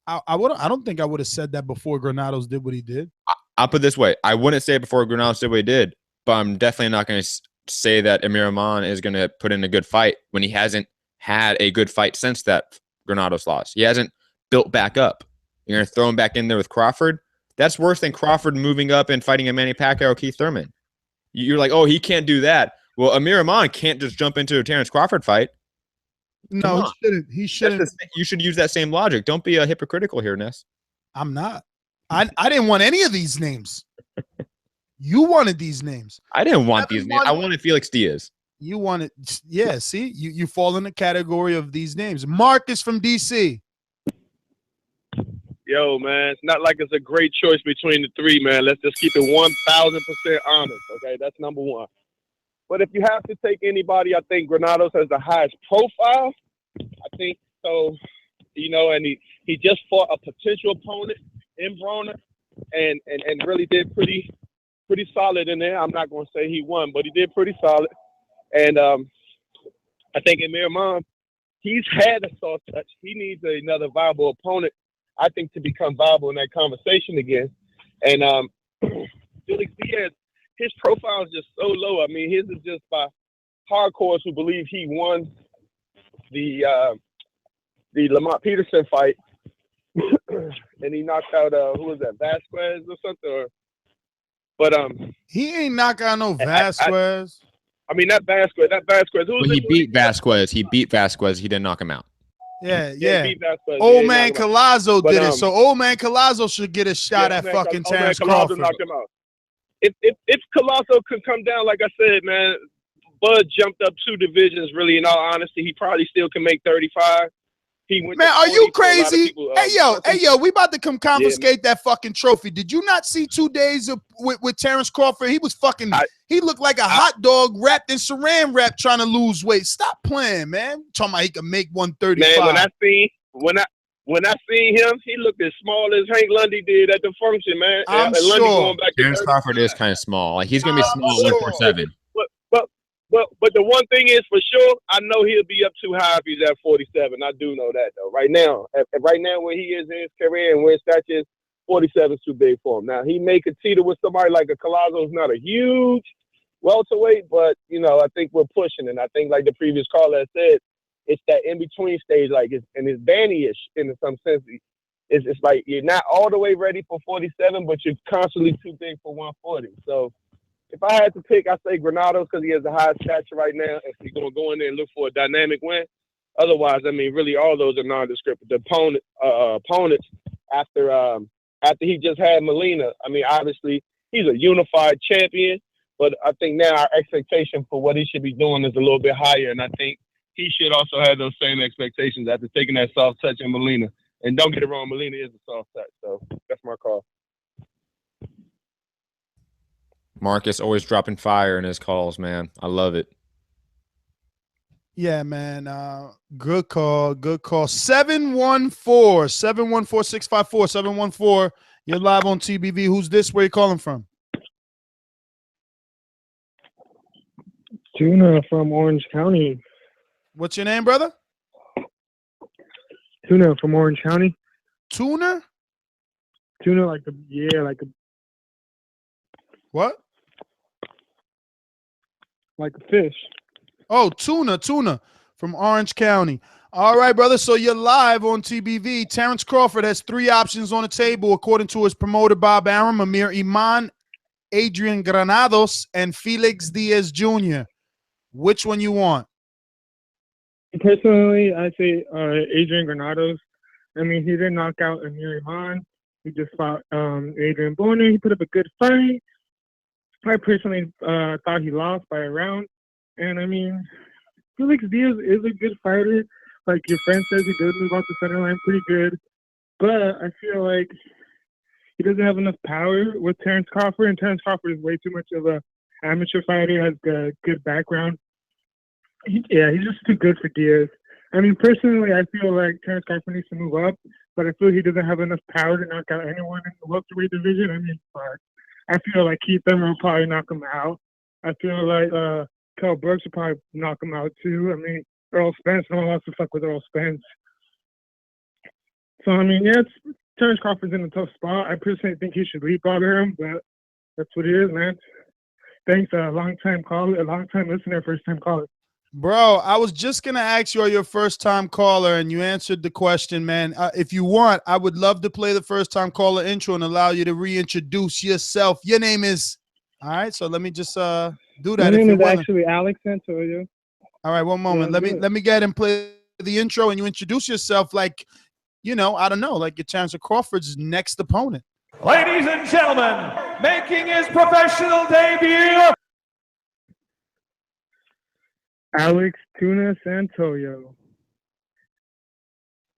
I don't think I would have said that before Granados did what he did. I'll put it this way. I wouldn't say it before Granados did what he did, but I'm definitely not going to say that Amir Iman is going to put in a good fight when he hasn't had a good fight since that Granados loss. He hasn't built back up. You're going to throw him back in there with Crawford? That's worse than Crawford moving up and fighting a Manny Pacquiao or Keith Thurman. You're like, oh, he can't do that. Well, Amir Iman can't just jump into a Terence Crawford fight. No, he shouldn't. He shouldn't. You should use that same logic. Don't be hypocritical here, Ness. I'm not. I didn't want any of these names. You wanted these names. I didn't want these names. I wanted Felix Diaz. You wanted, yeah. See, you fall in the category of these names. Marcus from DC. Yo, man, it's not like it's a great choice between the three, man. Let's just keep it 1,000% honest, okay? That's number one. But if you have to take anybody, I think Granados has the highest profile. I think so, and he just fought a potential opponent in Broner and really did pretty solid in there. I'm not going to say he won, but he did pretty solid. And I think Amir Iman, he's had a soft touch. He needs another viable opponent, I think, to become viable in that conversation again. And Felix Diaz, his profile is just so low. I mean, his is just by hardcores who believe he won the Lamont Peterson fight, and he knocked out who was that, Vasquez or something? But he ain't knock out no Vasquez. I mean, that Vasquez. When he beat Vasquez, he didn't knock him out. Yeah. Old man Collazo did it, so old man Collazo should get a shot at fucking Terence Crawford. Knocked him out. If Collazo could come down, like I said, man, Bud jumped up 2 divisions. Really, in all honesty, he probably still can make 35. Man, are you crazy? Hey yo, we about to come confiscate that fucking trophy. Did you not see 2 days with Terence Crawford? He was fucking. He looked like a hot dog wrapped in saran wrap trying to lose weight. Stop playing, man. Talking about he can make 135. Man, when I seen him, he looked as small as Hank Lundy did at the function, man. I'm and sure. Going back Terence Crawford is kind of small. Like, he's gonna be small at 147. But the one thing is for sure, I know he'll be up too high if he's at 47. I do know that though. Right now where he is in his career and where his stature is, 47 is too big for him. Now he may compete with somebody like a Collazo, who's not a huge welterweight, but I think we're pushing, and I think like the previous caller said, it's that in between stage, like it's Danny-ish in some sense. It's like you're not all the way ready for 47, but you're constantly too big for 140. So. If I had to pick, I say Granados because he has the highest stature right now. If he's going to go in there and look for a dynamic win, otherwise, I mean, really, all those are nondescript. The opponents after he just had Molina, I mean, obviously he's a unified champion, but I think now our expectation for what he should be doing is a little bit higher, and I think he should also have those same expectations after taking that soft touch in Molina. And don't get it wrong, Molina is a soft touch, so that's my call. Marcus always dropping fire in his calls, man. I love it. Yeah, man. Good call. Good call. 714-654. 714. You're live on TBV. Who's this? Where you calling from? Tuna from Orange County. What's your name, brother? Tuna from Orange County. Tuna? Tuna, like the like a what? Like a fish. Oh, tuna from Orange County. All right, brother. So you're live on TBV. Terence Crawford has 3 options on the table, according to his promoter, Bob Arum, Amir Iman, Adrian Granados, and Felix Diaz Jr. Which one you want? Personally, I say Adrien Granados. I mean, he didn't knock out Amir Iman. He just fought Adrien Broner. He put up a good fight. I personally thought he lost by a round. And, I mean, Felix Diaz is a good fighter. Like your friend says, he does move off the center line pretty good. But I feel like he doesn't have enough power with Terence Crawford. And Terence Crawford is way too much of a amateur fighter, has a good background. He's just too good for Diaz. I mean, personally, I feel like Terence Crawford needs to move up, but I feel he doesn't have enough power to knock out anyone in the welterweight division. I mean, I feel like Keith Thurman will probably knock him out. I feel like Kell Brooks will probably knock him out too. I mean, Earl Spence, no one wants to fuck with Earl Spence. So, I mean, Terence Crawford's in a tough spot. I personally think he should leave Bob Arum, but that's what it is, man. Thanks, long-time listener, first-time caller. Bro, I was just going to ask you, are you a first-time caller, and you answered the question, man. If you want, I would love to play the first-time caller intro and allow you to reintroduce yourself. Your name is... All right, so let me just do that. My name is actually Alex Santoyo. All right, one moment. Let me get and play the intro, and you introduce yourself like, you know, I don't know, like your Terence Crawford's next opponent. Ladies and gentlemen, making his professional debut, Alex Tuna Santoyo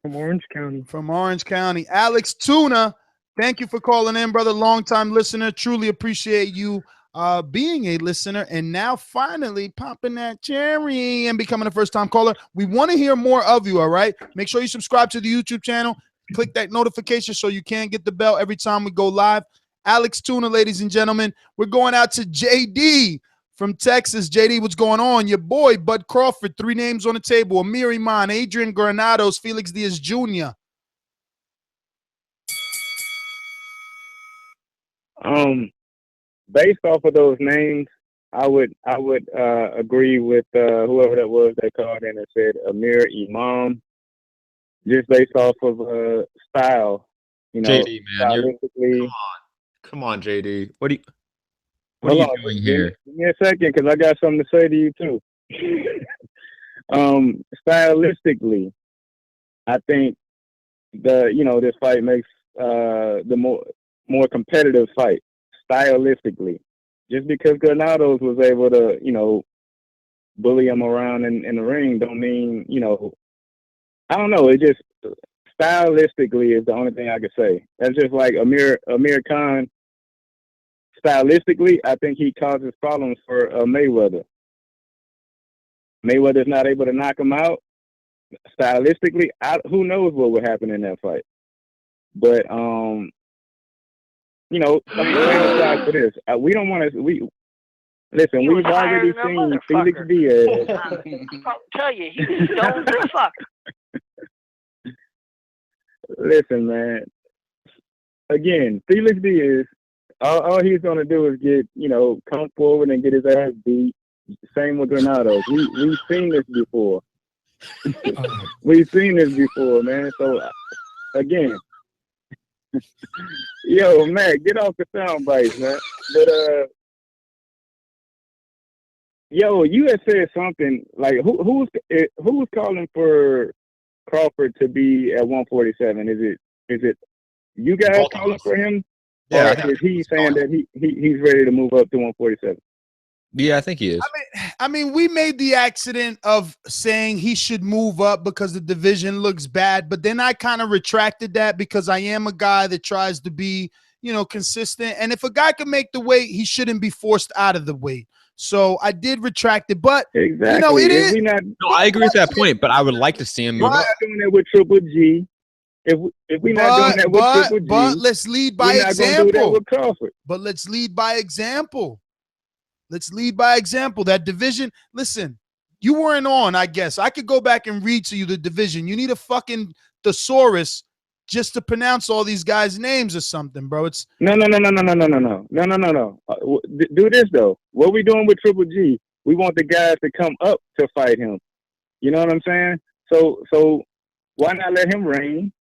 from Orange County. From Orange County. Alex Tuna, thank you for calling in, brother. Long-time listener. Truly appreciate you being a listener and now finally popping that cherry and becoming a first-time caller. We want to hear more of you, all right? Make sure you subscribe to the YouTube channel. Click that notification so you can get the bell every time we go live. Alex Tuna, ladies and gentlemen. We're going out to JD from Texas. JD, what's going on? Your boy, Bud Crawford, 3 names on the table. Amir Iman, Adrian Granados, Felix Diaz Jr. Based off of those names, I would agree with whoever that was that called in and said Amir Iman, just based off of style. You know, JD, man, come on, JD. What are you doing here? Give me a second, because I got something to say to you too. Stylistically, I think this fight makes the more competitive fight. Stylistically, just because Granados was able to, bully him around in the ring, don't mean, I don't know. It just stylistically is the only thing I could say. That's just like Amir Khan. Stylistically, I think he causes problems for Mayweather. Mayweather's not able to knock him out. Stylistically, who knows what would happen in that fight? But for this. We don't want to. Listen. We've already seen Felix Diaz. I'll tell you, he's stoned as fuck. Listen, man. Again, Felix Diaz. All he's gonna do is get, come forward and get his ass beat. Same with Granados. We've seen this before. We've seen this before, man. So again. Yo, Matt, get off the sound bites, man. But you had said something like who's calling for Crawford to be at 147? Is it you guys calling for him? Yeah, or is he saying that he's ready to move up to 147? Yeah, I think he is. I mean, we made the accident of saying he should move up because the division looks bad, but then I kind of retracted that because I am a guy that tries to be, consistent. And if a guy can make the weight, he shouldn't be forced out of the weight. So I did retract it, but Exactly. you know, it If is. we not, No, I agree with that point, but I would like to see him move we're up. not doing that with Triple G. If we're not doing that with Triple G, But let's lead by we're not gonna do that example. with Crawford. But let's lead by example. Let's lead by example. That division. Listen, you weren't on. I guess I could go back and read to you the division. You need a fucking thesaurus just to pronounce all these guys' names or something, bro. It's No. Do this though. What we doing with Triple G? We want the guys to come up to fight him. You know what I'm saying? So why not let him reign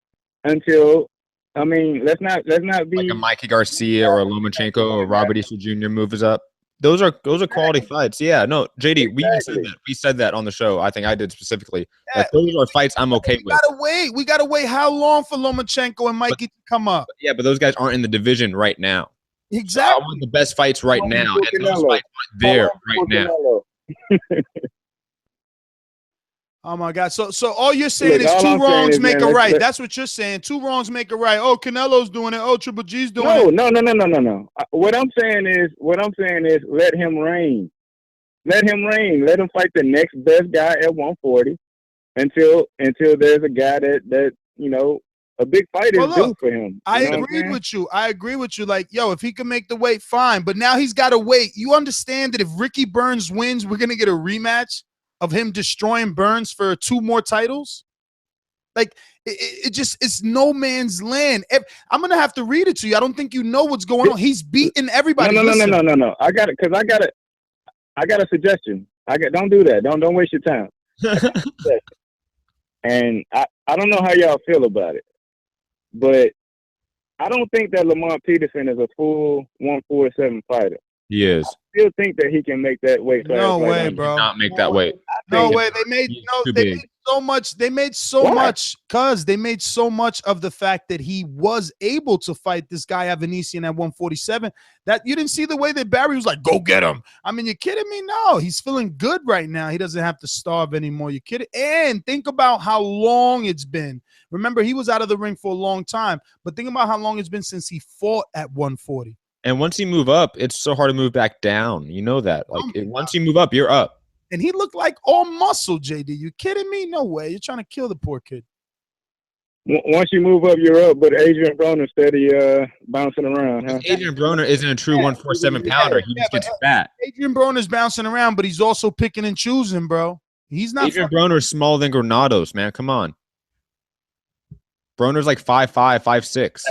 until? I mean, let's not be like a Mikey Garcia or a Lomachenko or Robert Easter Jr. moves up. Those are quality fights. Yeah, no, JD, we even said that. We said that on the show. I think I did specifically. Like, those are fights I'm okay with. We gotta wait. How long for Lomachenko and Mikey to come up? Yeah, but those guys aren't in the division right now. Exactly. So I want the best fights right now, and those fights aren't there right now. Oh my God! So all you're saying is all two I'm wrongs saying is, make man, a right. let's- That's what you're saying. Two wrongs make a right. Oh, Canelo's doing it. Oh, Triple G's doing No. it. What I'm saying is, let him reign. Let him reign. Let him fight the next best guy at 140 until there's a guy that you know a big fight is due for him. I You know what I'm agreed saying? with you. I agree with you. Like, yo, if he can make the weight, fine. But now he's got to wait. You understand that if Ricky Burns wins, we're gonna get a rematch of him destroying Burns for 2 more titles? Like, it just, it's no man's land. I'm gonna have to read it to you. I don't think you know what's going on. He's beating everybody. No. Listen. I got it because I got a suggestion. Don't do that. Don't waste your time. And I don't know how y'all feel about it, but I don't think that Lamont Peterson is a full 147 fighter. He is. I still think that he can make that weight class. No right way, now. bro. Not make that weight. No way. They made too they big. made so much. They made so Why? much they made so much of the fact that he was able to fight this guy Avanesian at 147. That you didn't see the way that Barry was like, go get him. I mean, you're kidding me? No, he's feeling good right now. He doesn't have to starve anymore. You kidding? And think about how long it's been. Remember, he was out of the ring for a long time, but think about how long it's been since he fought at 140. And once you move up, it's so hard to move back down. You know that. Like once you move up, you're up. And he looked like all muscle, JD. You kidding me? No way. You're trying to kill the poor kid. Once you move up, you're up. But Adrien Broner steady bouncing around, huh? Adrien Broner isn't a true 147 pounder. He just gets fat. Adrian Broner's bouncing around, but he's also picking and choosing, bro. He's not. Adrien Broner is smaller than Granados, man. Come on. Broner's like 5'5", 5'6".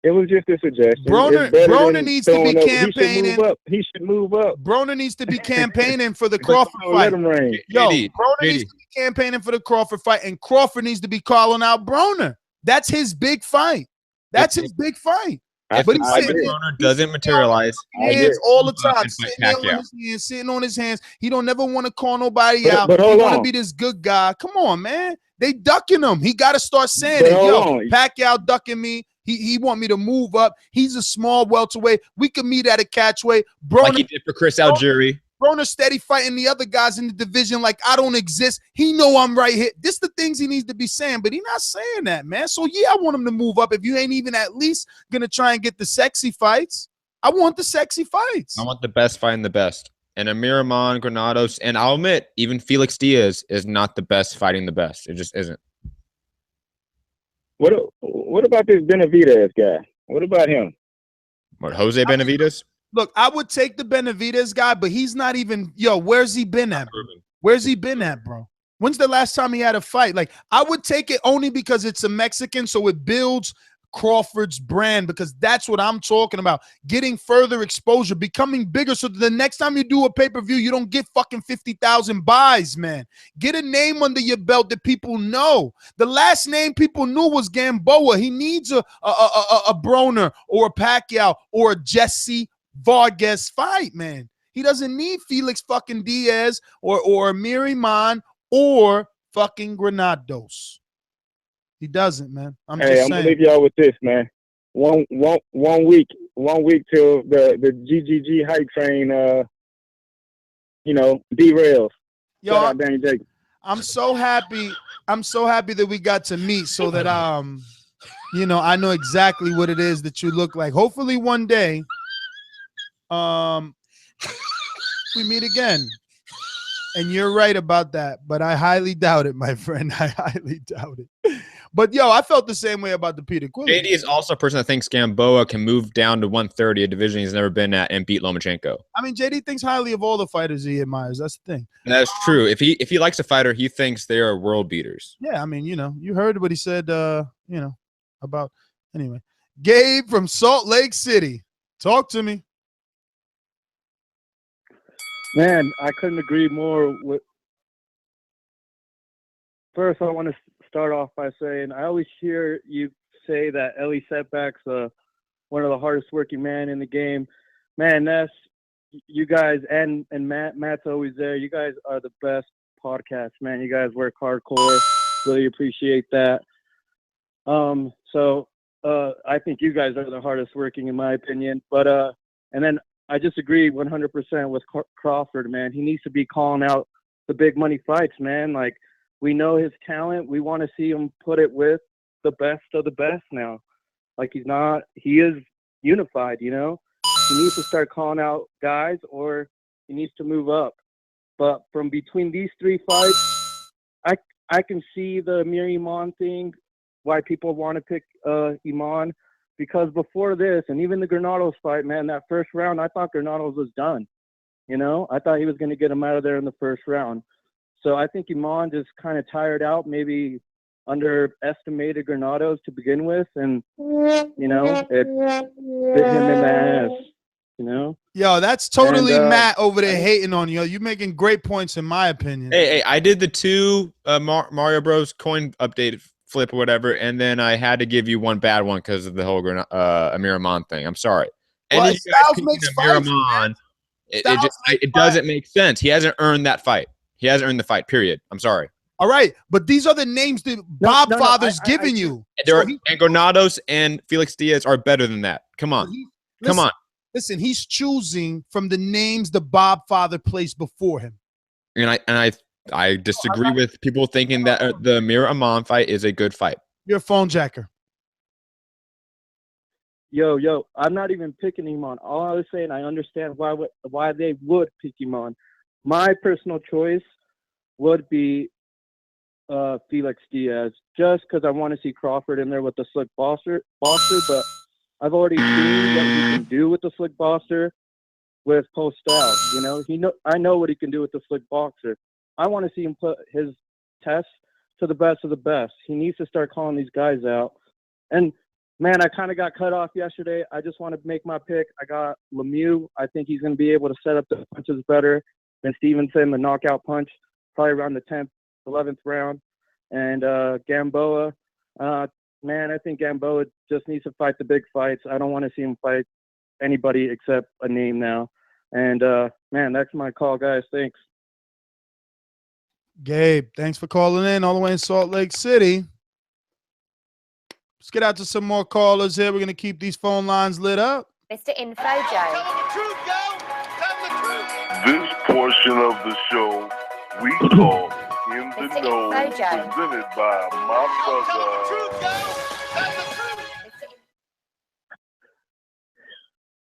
It was just a suggestion. Broner needs to be campaigning. He should move up. Broner needs to be campaigning for the Crawford fight. Let him reign. Yo, Broner needs to be campaigning for the Crawford fight, and Crawford needs to be calling out Broner. That's his big fight. That's his big fight. If But he's Broner doesn't materialize, hands all the time, Pacquiao. sitting on his hands. He don't never want to call nobody out. But he hold want to on. be this good guy. Come on, man. They ducking him. He got to start saying But it. Yo, hold on. Pacquiao ducking me. He want me to move up. He's a small welterweight. We can meet at a catchweight. like he did for Chris Algieri. Broner steady fighting the other guys in the division like I don't exist. He know I'm right here. This the things he needs to be saying, but he's not saying that, man. So yeah, I want him to move up. If you ain't even at least gonna try and get the sexy fights, I want the sexy fights. I want the best fighting the best. And Amir Iman, Granados, and I'll admit, even Felix Diaz is not the best fighting the best. It just isn't. What about this Benavidez guy? What about him? What, Jose Benavidez? Look, I would take the Benavidez guy, but he's not even, where's he been at? Where's he been at, bro? When's the last time he had a fight? Like, I would take it only because it's a Mexican, so it builds Crawford's brand, because that's what I'm talking about. Getting further exposure, becoming bigger, so the next time you do a pay-per-view, you don't get fucking 50,000 buys, man. Get a name under your belt that people know. The last name people knew was Gamboa. He needs a Broner or a Pacquiao or a Jesse Vargas fight, man. He doesn't need Felix fucking Diaz or Amir Iman or fucking Granados. He doesn't, man. I'm gonna leave y'all with this, man. One week till the GGG hype train derails. Yo, Shout out Danny Jacobs. I'm so happy that we got to meet, so that I know exactly what it is that you look like. Hopefully one day we meet again. And you're right about that, but I highly doubt it, my friend. I highly doubt it. But, yo, I felt the same way about the Peter Quillin. JD is also a person that thinks Gamboa can move down to 130, a division he's never been at, and beat Lomachenko. I mean, JD thinks highly of all the fighters he admires. That's the thing. That's true. If he likes a fighter, he thinks they are world beaters. Yeah, I mean, you heard what he said, about – anyway. Gabe from Salt Lake City. Talk to me. Man, I couldn't agree more with. First, I want to start off by saying I always hear you say that Ellie Setback's one of the hardest working men in the game. Man, that's you guys and Matt's always there. You guys are the best podcast, man. You guys work hardcore. Really appreciate that. So I think you guys are the hardest working in my opinion. But and then I just agree 100% with Crawford, man. He needs to be calling out the big money fights, man. Like, we know his talent. We want to see him put it with the best of the best now. Like, he is unified, you know? He needs to start calling out guys or he needs to move up. But from between these three fights, I can see the Amir Iman thing, why people want to pick Iman. Because before this, and even the Granados fight, man, that first round, I thought Granados was done. You know, I thought he was going to get him out of there in the first round. So I think Iman just kind of tired out, maybe underestimated Granados to begin with, and you know, it bit him in the ass. You know. Yo, that's totally Matt over there hating on you. You're making great points, in my opinion. Hey, I did the two Mario Bros coin update flip or whatever, and then I had to give you one bad one because of the whole Amir Iman thing. I'm sorry. Well, And Amir Iman, it doesn't make sense. He hasn't earned that fight. He hasn't earned the fight, period. I'm sorry. All right, but these are the names that Bob Father's giving you. And Granados and Felix Diaz are better than that. Come on. Come on. Listen, he's choosing from the names the Bob Father placed before him. And I disagree with people thinking that the Amir Iman fight is a good fight. You're a phone jacker. Yo, I'm not even picking Iman. All I was saying, I understand why they would pick Iman. My personal choice would be Felix Diaz, just because I want to see Crawford in there with the slick bosser, but I've already seen what he can do with the slick bosser with Postal. You know, I know what he can do with the slick boxer. I want to see him put his tests to the best of the best. He needs to start calling these guys out. And man, I kind of got cut off yesterday. I just want to make my pick. I got Lemieux. I think he's going to be able to set up the punches better than Stevenson, the knockout punch, probably around the 10th, 11th round. And Gamboa, man, I think Gamboa just needs to fight the big fights. I don't want to see him fight anybody except a name now. And, man, that's my call, guys. Thanks. Gabe, thanks for calling in all the way in Salt Lake City. Let's get out to some more callers here. We're going to keep these phone lines lit up. Mr. Info Joe. This portion of the show we call In the Know, presented by my brother.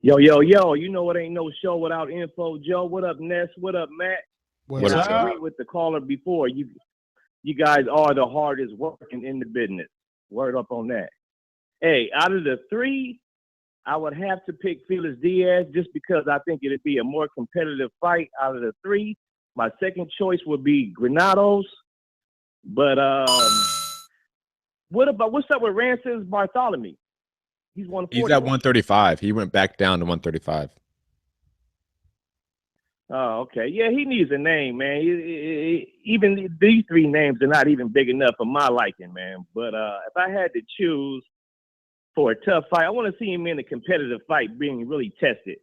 Yo, you know it ain't no show without Info Joe. What up, Ness? What up, Matt? What's up? I agree with the caller before. You guys are the hardest working in the business. Word up on that. Hey, out of the three, I would have to pick Felix Diaz just because I think it'd be a more competitive fight out of the three. My second choice would be Granados. But what's up with Rances Bartholomew? He's 140. He's at 135. He went back down to 135. Oh, okay. Yeah, he needs a name, man. Even these three names are not even big enough for my liking, man. But if I had to choose for a tough fight, I want to see him in a competitive fight being really tested.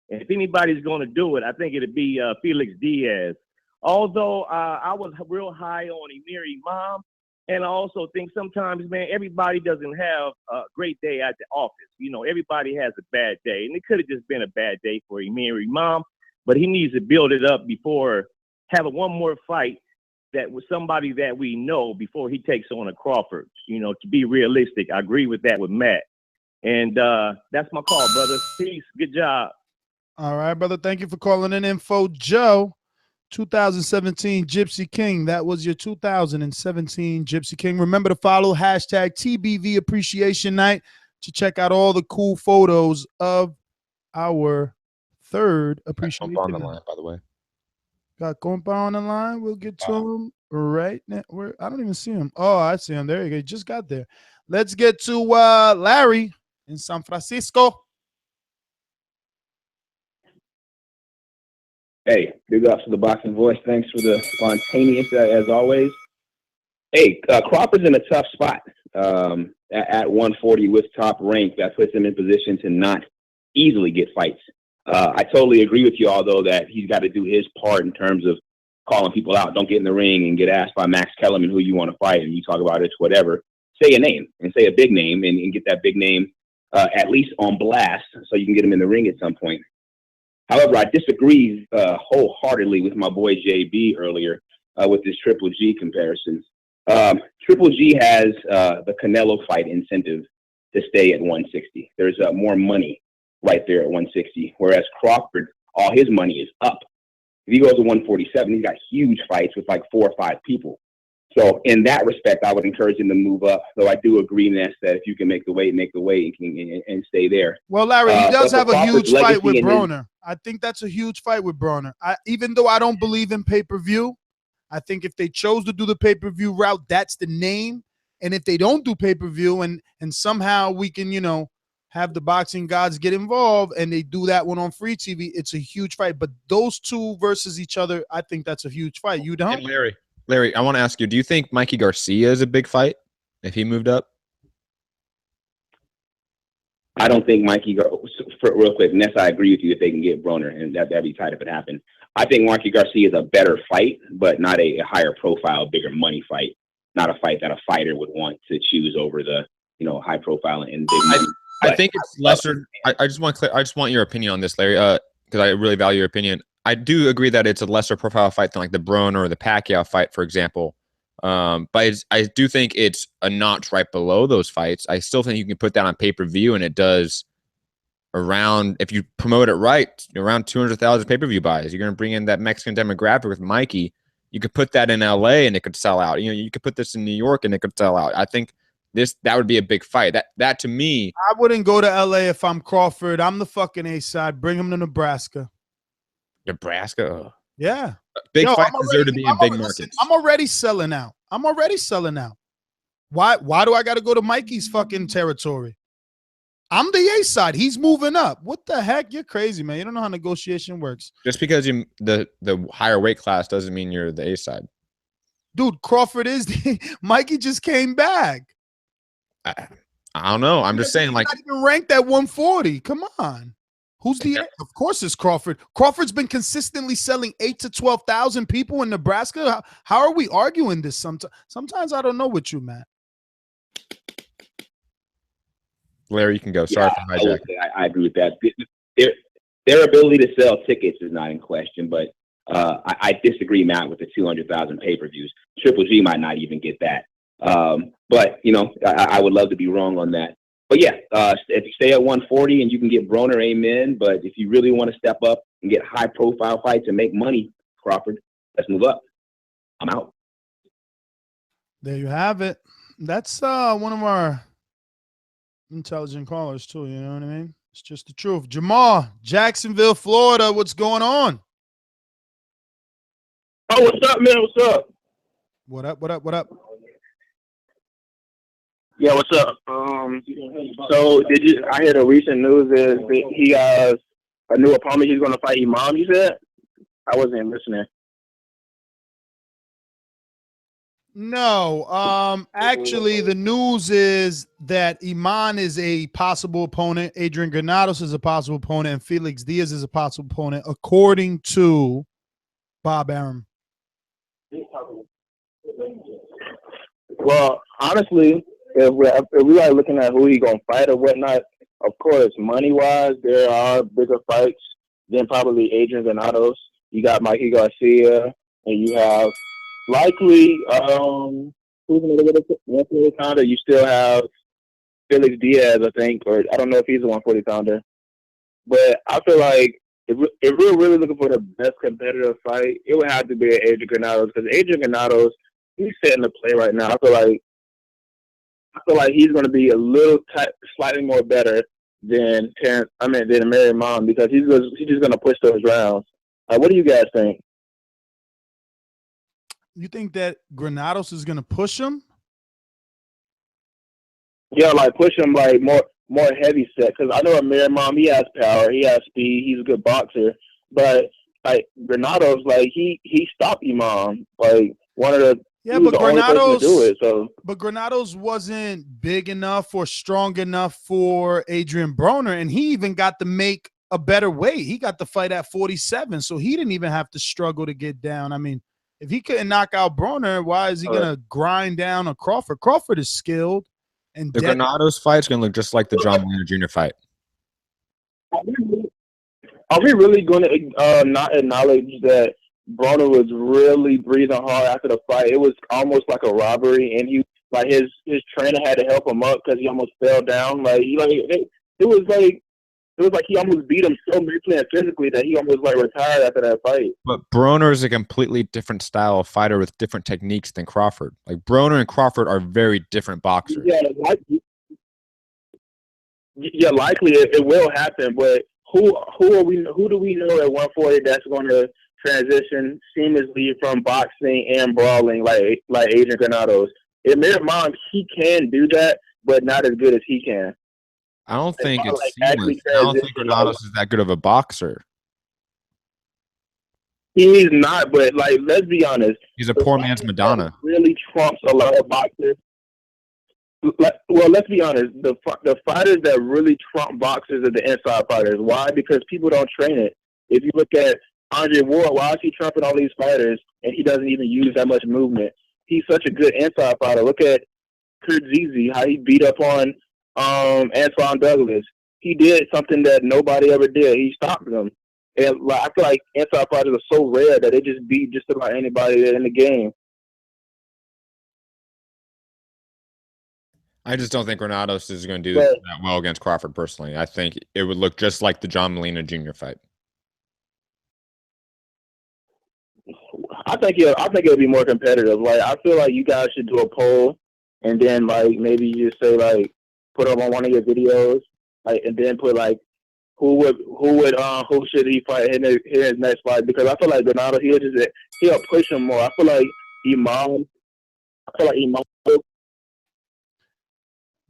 And if anybody's going to do it, I think it'd be Felix Diaz. Although I was real high on Amir Iman, and I also think sometimes, man, everybody doesn't have a great day at the office. You know, everybody has a bad day, and it could have just been a bad day for Amir Iman. But he needs to build it up before having one more fight that with somebody that we know before he takes on a Crawford. You know, to be realistic, I agree with that with Matt. And that's my call, brother. Peace. Good job. All right, brother. Thank you for calling in. Info Joe, 2017 Gypsy King. That was your 2017 Gypsy King. Remember to follow hashtag TBV Appreciation Night to check out all the cool photos of our third appreciation on the night. line, by the way. Got Compa on the line. We'll get to him right now. I don't even see him. Oh, I see him. There you go. He just got there. Let's get to Larry in San Francisco. Hey, big ups to the Boxing Voice. Thanks for the spontaneous, as always. Hey, Crawford's in a tough spot at 140 with top rank. That puts him in position to not easily get fights. I totally agree with you, although, that he's got to do his part in terms of calling people out. Don't get in the ring and get asked by Max Kellerman who you want to fight, and you talk about it, whatever. Say a name, and say a big name, and get that big name at least on blast so you can get him in the ring at some point. However, I disagree wholeheartedly with my boy JB earlier with this Triple G comparisons. Triple G has the Canelo fight incentive to stay at 160. There's more money right there at 160, whereas Crawford, all his money is up. If he goes to 147, he's got huge fights with like 4 or 5 people. So in that respect, I would encourage him to move up. Though I do agree, Ness, that if you can make the weight and stay there. Well, Larry, he does have a Crawford's huge fight with legacy Broner. I think that's a huge fight with Broner. Even though I don't believe in pay-per-view, I think if they chose to do the pay-per-view route, that's the name. And if they don't do pay-per-view and somehow we can, have the boxing gods get involved and they do that one on free TV, it's a huge fight. But those two versus each other, I think that's a huge fight. You don't? And Larry, I want to ask you, do you think Mikey Garcia is a big fight if he moved up? I don't think real quick, Ness, I agree with you if they can get Broner, and that'd be tight if it happened. I think Mikey Garcia is a better fight, but not a higher profile, bigger money fight. Not a fight that a fighter would want to choose over the, high profile and big money. I think it's lesser. I just want your opinion on this, Larry, because I really value your opinion. I do agree that it's a lesser profile fight than like the Broner or the Pacquiao fight, for example. But I do think it's a notch right below those fights. I still think you can put that on pay-per-view, and it does around, if you promote it right, around 200,000 pay-per-view buys. You're going to bring in that Mexican demographic with Mikey. You could put that in LA and it could sell out. You could put this in New York and it could sell out. I think that would be a big fight. That to me, I wouldn't go to LA if I'm Crawford. I'm the fucking A side. Bring him to Nebraska. Nebraska? Oh. Yeah. Big fights deserve to be in big markets. I'm already selling out. Why do I got to go to Mikey's fucking territory? I'm the A side. He's moving up. What the heck? You're crazy, man. You don't know how negotiation works. Just because the higher weight class doesn't mean you're the A side. Dude, Crawford is Mikey just came back. I don't know. I'm just saying, like, not even ranked at 140. Come on. Who's the A? Of course it's Crawford. Crawford's been consistently selling 8,000 to 12,000 people in Nebraska. How are we arguing this sometimes I don't know with you, Matt. Larry, you can go. Sorry for hijacking. I agree with that. Their ability to sell tickets is not in question, but I disagree, Matt, with the 200,000 pay-per-views. Triple G might not even get that. But, I would love to be wrong on that. But, yeah, if you stay at 140 and you can get Broner, amen. But if you really want to step up and get high-profile fights and make money, Crawford, let's move up. I'm out. There you have it. That's one of our intelligent callers, too. You know what I mean? It's just the truth. Jamal, Jacksonville, Florida. What's going on? Oh, what's up, man? What's up? What up? Yeah, what's up? So I heard the recent news is that he has a new opponent. He's going to fight Imam, you said? I wasn't listening. No, actually, the news is that Iman is a possible opponent. Adrian Granados is a possible opponent, and Felix Diaz is a possible opponent, according to Bob Arum. Well, honestly, if we are looking at who he's going to fight or whatnot, of course, money-wise, there are bigger fights than probably Adrian Granados. You got Mikey Garcia, and you have likely, who's another 140 pounder? You still have Felix Diaz, I think, or I don't know if he's a 140 pounder. But I feel like if we're really looking for the best competitive fight, it would have to be Adrian Granados, because Adrian Granados, he's setting the play right now. I feel like he's going to be a little slightly more better than Amir Iman, because he's just going to push those rounds. What do you guys think? You think that Granados is going to push him? Yeah, like push him like more heavy set, because I know Amir Iman, he has power, he has speed, he's a good boxer, but like Granados, like he stopped Iman, like one of the but Granados to do it. So, but Granados wasn't big enough or strong enough for Adrien Broner, and he even got to make a better weight. He got the fight at 47, so he didn't even have to struggle to get down. I mean, if he couldn't knock out Broner, why is he gonna grind down a Crawford? Crawford is skilled. And the Granados fight's gonna look just like the John Molina Jr. fight. Are we really going to not acknowledge that Broner was really breathing hard after the fight? It was almost like a robbery, and his trainer had to help him up because he almost fell down. It was like he almost beat him so mentally and physically that he almost like retired after that fight. But Broner is a completely different style of fighter with different techniques than Crawford. Like Broner and Crawford are very different boxers. Likely it will happen, but who do we know at 140 that's going to transition seamlessly from boxing and brawling like Adrian Granados? Amir Iman, he can do that, but not as good as he can. I don't think it's seamless. I don't think Granados is that good of a boxer. He's not, but like, let's be honest. He's a poor man's Madonna. Really trumps a lot of boxers. Well, let's be honest. The fighters that really trump boxers are the inside fighters. Why? Because people don't train it. If you look at Andre Ward, why is he trumping all these fighters and he doesn't even use that much movement? He's such a good inside fighter. Look at Kurt Zizi, how he beat up on Antoine Douglas. He did something that nobody ever did. He stopped them. And I feel like inside fighters are so rare that they just beat just about anybody in the game. I just don't think Granados is going to do that well against Crawford personally. I think it would look just like the John Molina Jr. fight. I think it'll be more competitive. Like, I feel like you guys should do a poll, and then like maybe you just say like put up on one of your videos, like, and then put like who should he fight in his next fight? Because I feel like Granados, he'll push him more. I feel like Iman.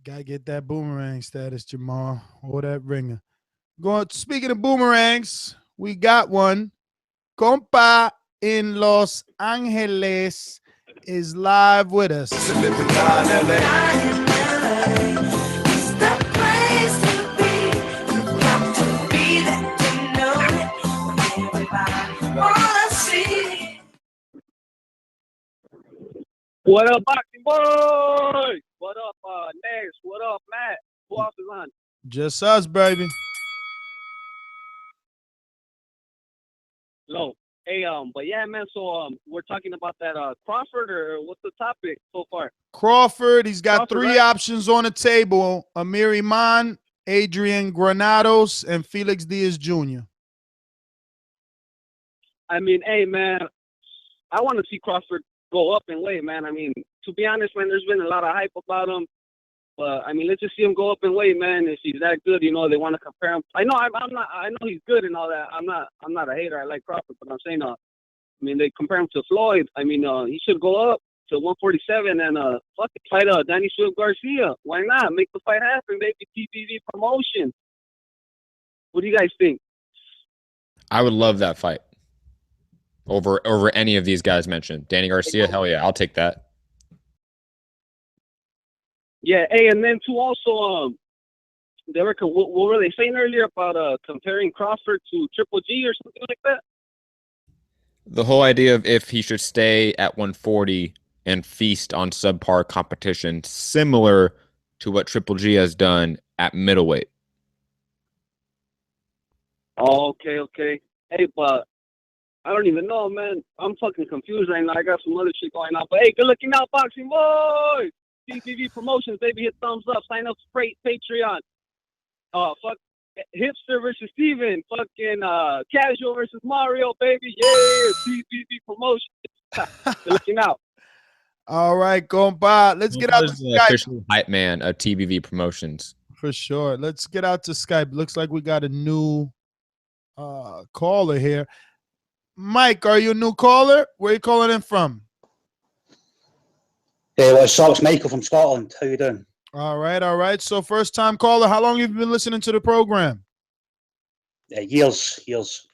Gotta get that boomerang status, Jamal, or that ringer. Speaking of boomerangs, we got one. Compa in Los Angeles is live with us. What up, boxing boys? What up, Nash? What up, Matt? Who else is on? Just us, baby. Hello. Hey, but yeah, man. So, we're talking about that Crawford, or what's the topic so far? Crawford. He's got three options on the table: Amir Iman, Adrian Granados, and Felix Diaz Jr. I mean, hey, man, I want to see Crawford go up in weight, man. I mean, to be honest, man, there's been a lot of hype about him. But I mean, let's just see him go up in weight, man. If he's that good, you know, they want to compare him. I know he's good and all that. I'm not a hater. I like Crawford, but I'm saying, I mean, they compare him to Floyd. I mean, he should go up to 147 and fight Danny Swift Garcia. Why not? Make the fight happen, baby. TBV promotion. What do you guys think? I would love that fight over any of these guys mentioned. Danny Garcia, hell yeah, I'll take that. Yeah, hey, and then too also, what were they saying earlier about comparing Crawford to Triple G or something like that? The whole idea of if he should stay at 140 and feast on subpar competition, similar to what Triple G has done at middleweight. Oh, okay. Hey, but I don't even know, man. I'm fucking confused right now. I got some other shit going on. But hey, good looking out, boxing boys. TTV Promotions, baby, hit thumbs up. Sign up for Patreon. Hipster versus Steven. Fucking Casual versus Mario, baby. Yeah, TBV promotion. Looking out. All right, compa. Let's get out to the Skype. official hype man of TBV Promotions. For sure. Let's get out to Skype. Looks like we got a new caller here. Mike, are you a new caller? Where are you calling in from? Hey, what's up? It's Michael from Scotland. How you doing? All right, all right. So first time caller. How long have you been listening to the program? Years.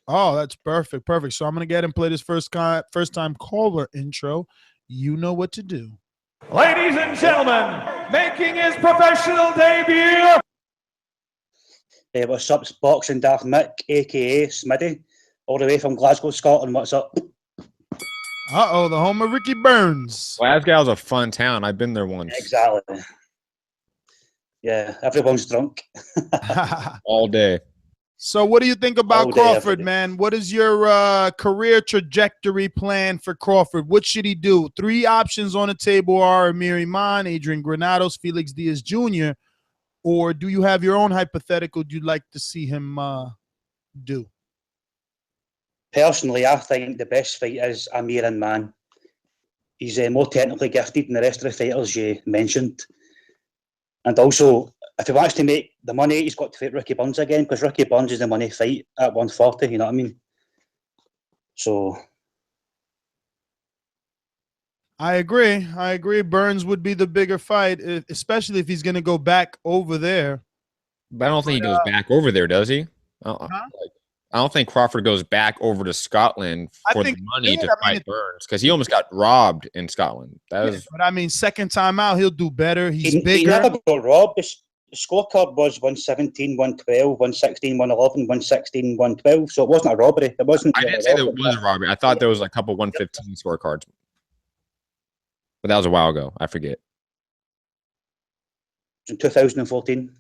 Oh, that's perfect, perfect. So I'm gonna get and play this first time caller intro. You know what to do. Ladies and gentlemen, making his professional debut. Hey, what's up? It's Boxing Daft Mick, aka Smitty, all the way from Glasgow, Scotland. What's up? Uh-oh, the home of Ricky Burns. Glasgow's a fun town. I've been there once. Exactly. Yeah, everyone's drunk. All day. So what do you think about All day, Crawford, every day. man? What is your career trajectory plan for Crawford? What should he do? 3 options on the table are Amir Iman, Adrian Granados, Felix Diaz Jr., or do you have your own hypothetical you'd like to see him do? Personally, I think the best fight is Amir Iman. He's more technically gifted than the rest of the fighters you mentioned. And also, if he wants to make the money, he's got to fight Ricky Burns again, because Ricky Burns is the money fight at 140, you know what I mean? So I agree. Burns would be the bigger fight, especially if he's going to go back over there. But I don't think he goes back over there, does he? I don't think Crawford goes back over to Scotland for the money to fight Burns, because he almost got robbed in Scotland. That is, but I mean, second time out, he'll do better. He's he bigger. never got robbed. The scorecard was 117, 112, 116, 111, 116, 112. So it wasn't a robbery. It wasn't. I didn't say there was a robbery. I thought there was a couple 115 scorecards. But that was a while ago. I forget. In 2014.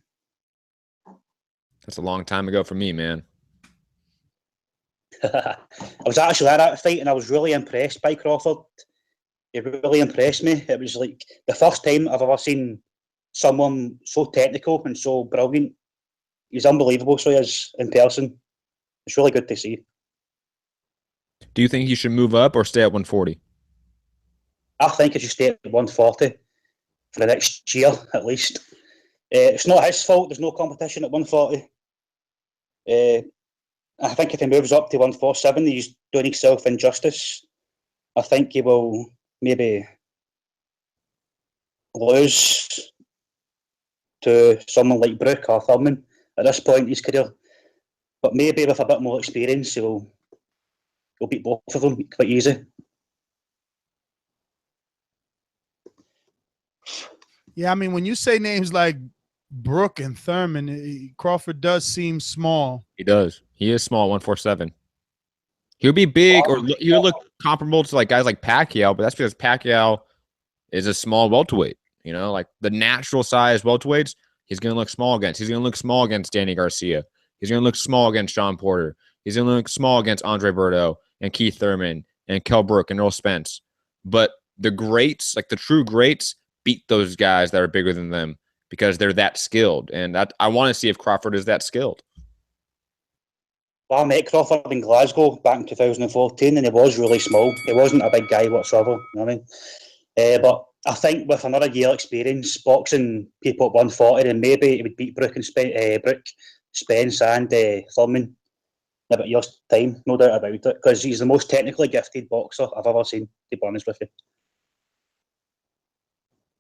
That's a long time ago for me, man. I was actually at that fight and I was really impressed by Crawford. He really impressed me. It was like the first time I've ever seen someone so technical and so brilliant. He's unbelievable, so he is in person. It's really good to see. Do you think he should move up or stay at 140? I think he should stay at 140 for the next year at least. It's not his fault. There's no competition at 140. I think if he moves up to 147, he's doing himself injustice. I think he will maybe lose to someone like Brook or Thurman at this point in his career. But maybe with a bit more experience, he'll beat both of them quite easy. Yeah, I mean, when you say names like Brook and Thurman, Crawford does seem small. He does. He is small, 147. He'll be big, or he'll look comparable to like guys like Pacquiao, but that's because Pacquiao is a small welterweight. You know, like the natural size welterweights, he's going to look small against. He's going to look small against Danny Garcia. He's going to look small against Sean Porter. He's going to look small against Andre Berto and Keith Thurman and Kell Brook and Earl Spence. But the greats, like the true greats, beat those guys that are bigger than them because they're that skilled. And I want to see if Crawford is that skilled. Well, I met Crawford in Glasgow back in 2014, and he was really small. He wasn't a big guy whatsoever, you know what I mean? But I think with another year experience, boxing people at 140, then maybe he would beat Brook, Spence and Thurman in about a year's time, no doubt about it, because he's the most technically gifted boxer I've ever seen, to be honest with you.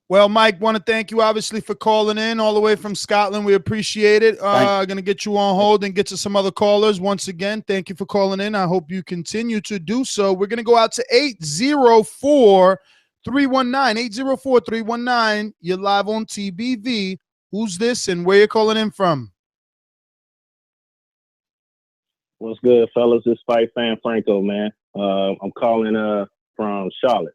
Well, Mike, want to thank you obviously for calling in all the way from Scotland. We appreciate it. Going to get you on hold and get to some other callers. Once again, thank you for calling in. I hope you continue to do so. We're going to go out to 804-319. 804-319. You're live on TBV. Who's this and where you calling in from? What's good, fellas? It's Fight Fan Franco, man. I'm calling from Charlotte.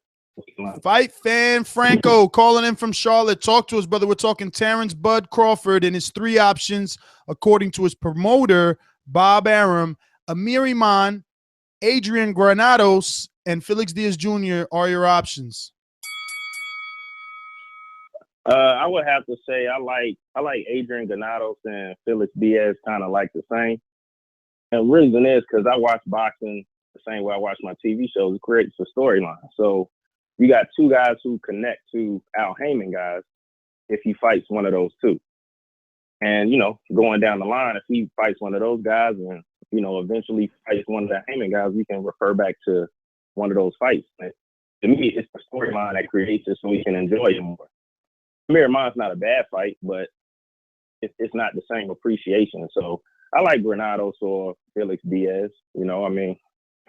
Fight Fan Franco calling in from Charlotte. Talk to us, brother. We're talking Terence Bud Crawford and his 3 options, according to his promoter, Bob Arum. Amir Iman, Adrian Granados, and Felix Diaz Jr. are your options. I would have to say I like Adrian Granados and Felix Diaz kind of like the same. And the reason is because I watch boxing the same way I watch my TV shows. It creates a storyline. So you got two guys who connect to Al Heyman guys if he fights one of those two. And, you know, going down the line, if he fights one of those guys and, you know, eventually fights one of the Heyman guys, we can refer back to one of those fights. And to me, it's the storyline that creates it so we can enjoy it more. Amir Iman's not a bad fight, but it's not the same appreciation. So I like Granados or Felix Diaz. You know, I mean,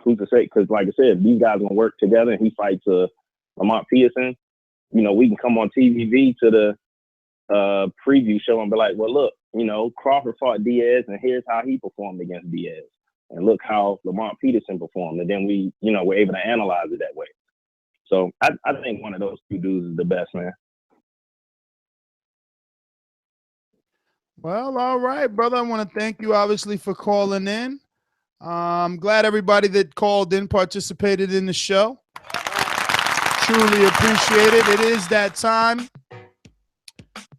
who's to say? Because like I said, these guys gonna work together and he fights Lamont Peterson. You know, we can come on TVV to the preview show and be like, well, look, you know, Crawford fought Diaz and here's how he performed against Diaz. And look how Lamont Peterson performed. And then we're able to analyze it that way. So I think one of those two dudes is the best, man. Well, all right, brother. I want to thank you, obviously, for calling in. I'm glad everybody that called in participated in the show. Truly appreciate it. It is that time.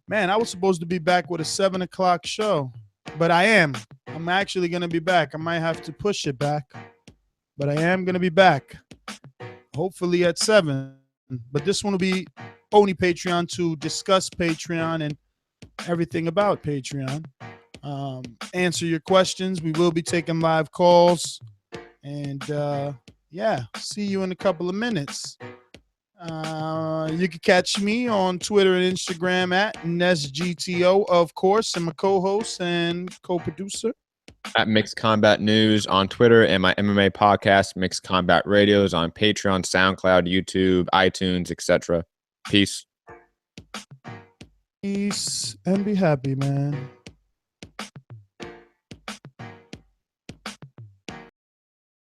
Man, I was supposed to be back with a 7 o'clock show, but I am. I'm actually going to be back. I might have to push it back, but I am going to be back, hopefully at 7. But this one will be only Patreon to discuss Patreon and everything about Patreon. Answer your questions. We will be taking live calls. And, yeah, see you in a couple of minutes. You can catch me on Twitter and Instagram at NesGTO, of course, and my co-host and co-producer at Mixed Combat News on Twitter, and my MMA podcast, Mixed Combat Radios, on Patreon, SoundCloud, YouTube, iTunes, etc. Peace. Peace and be happy, man.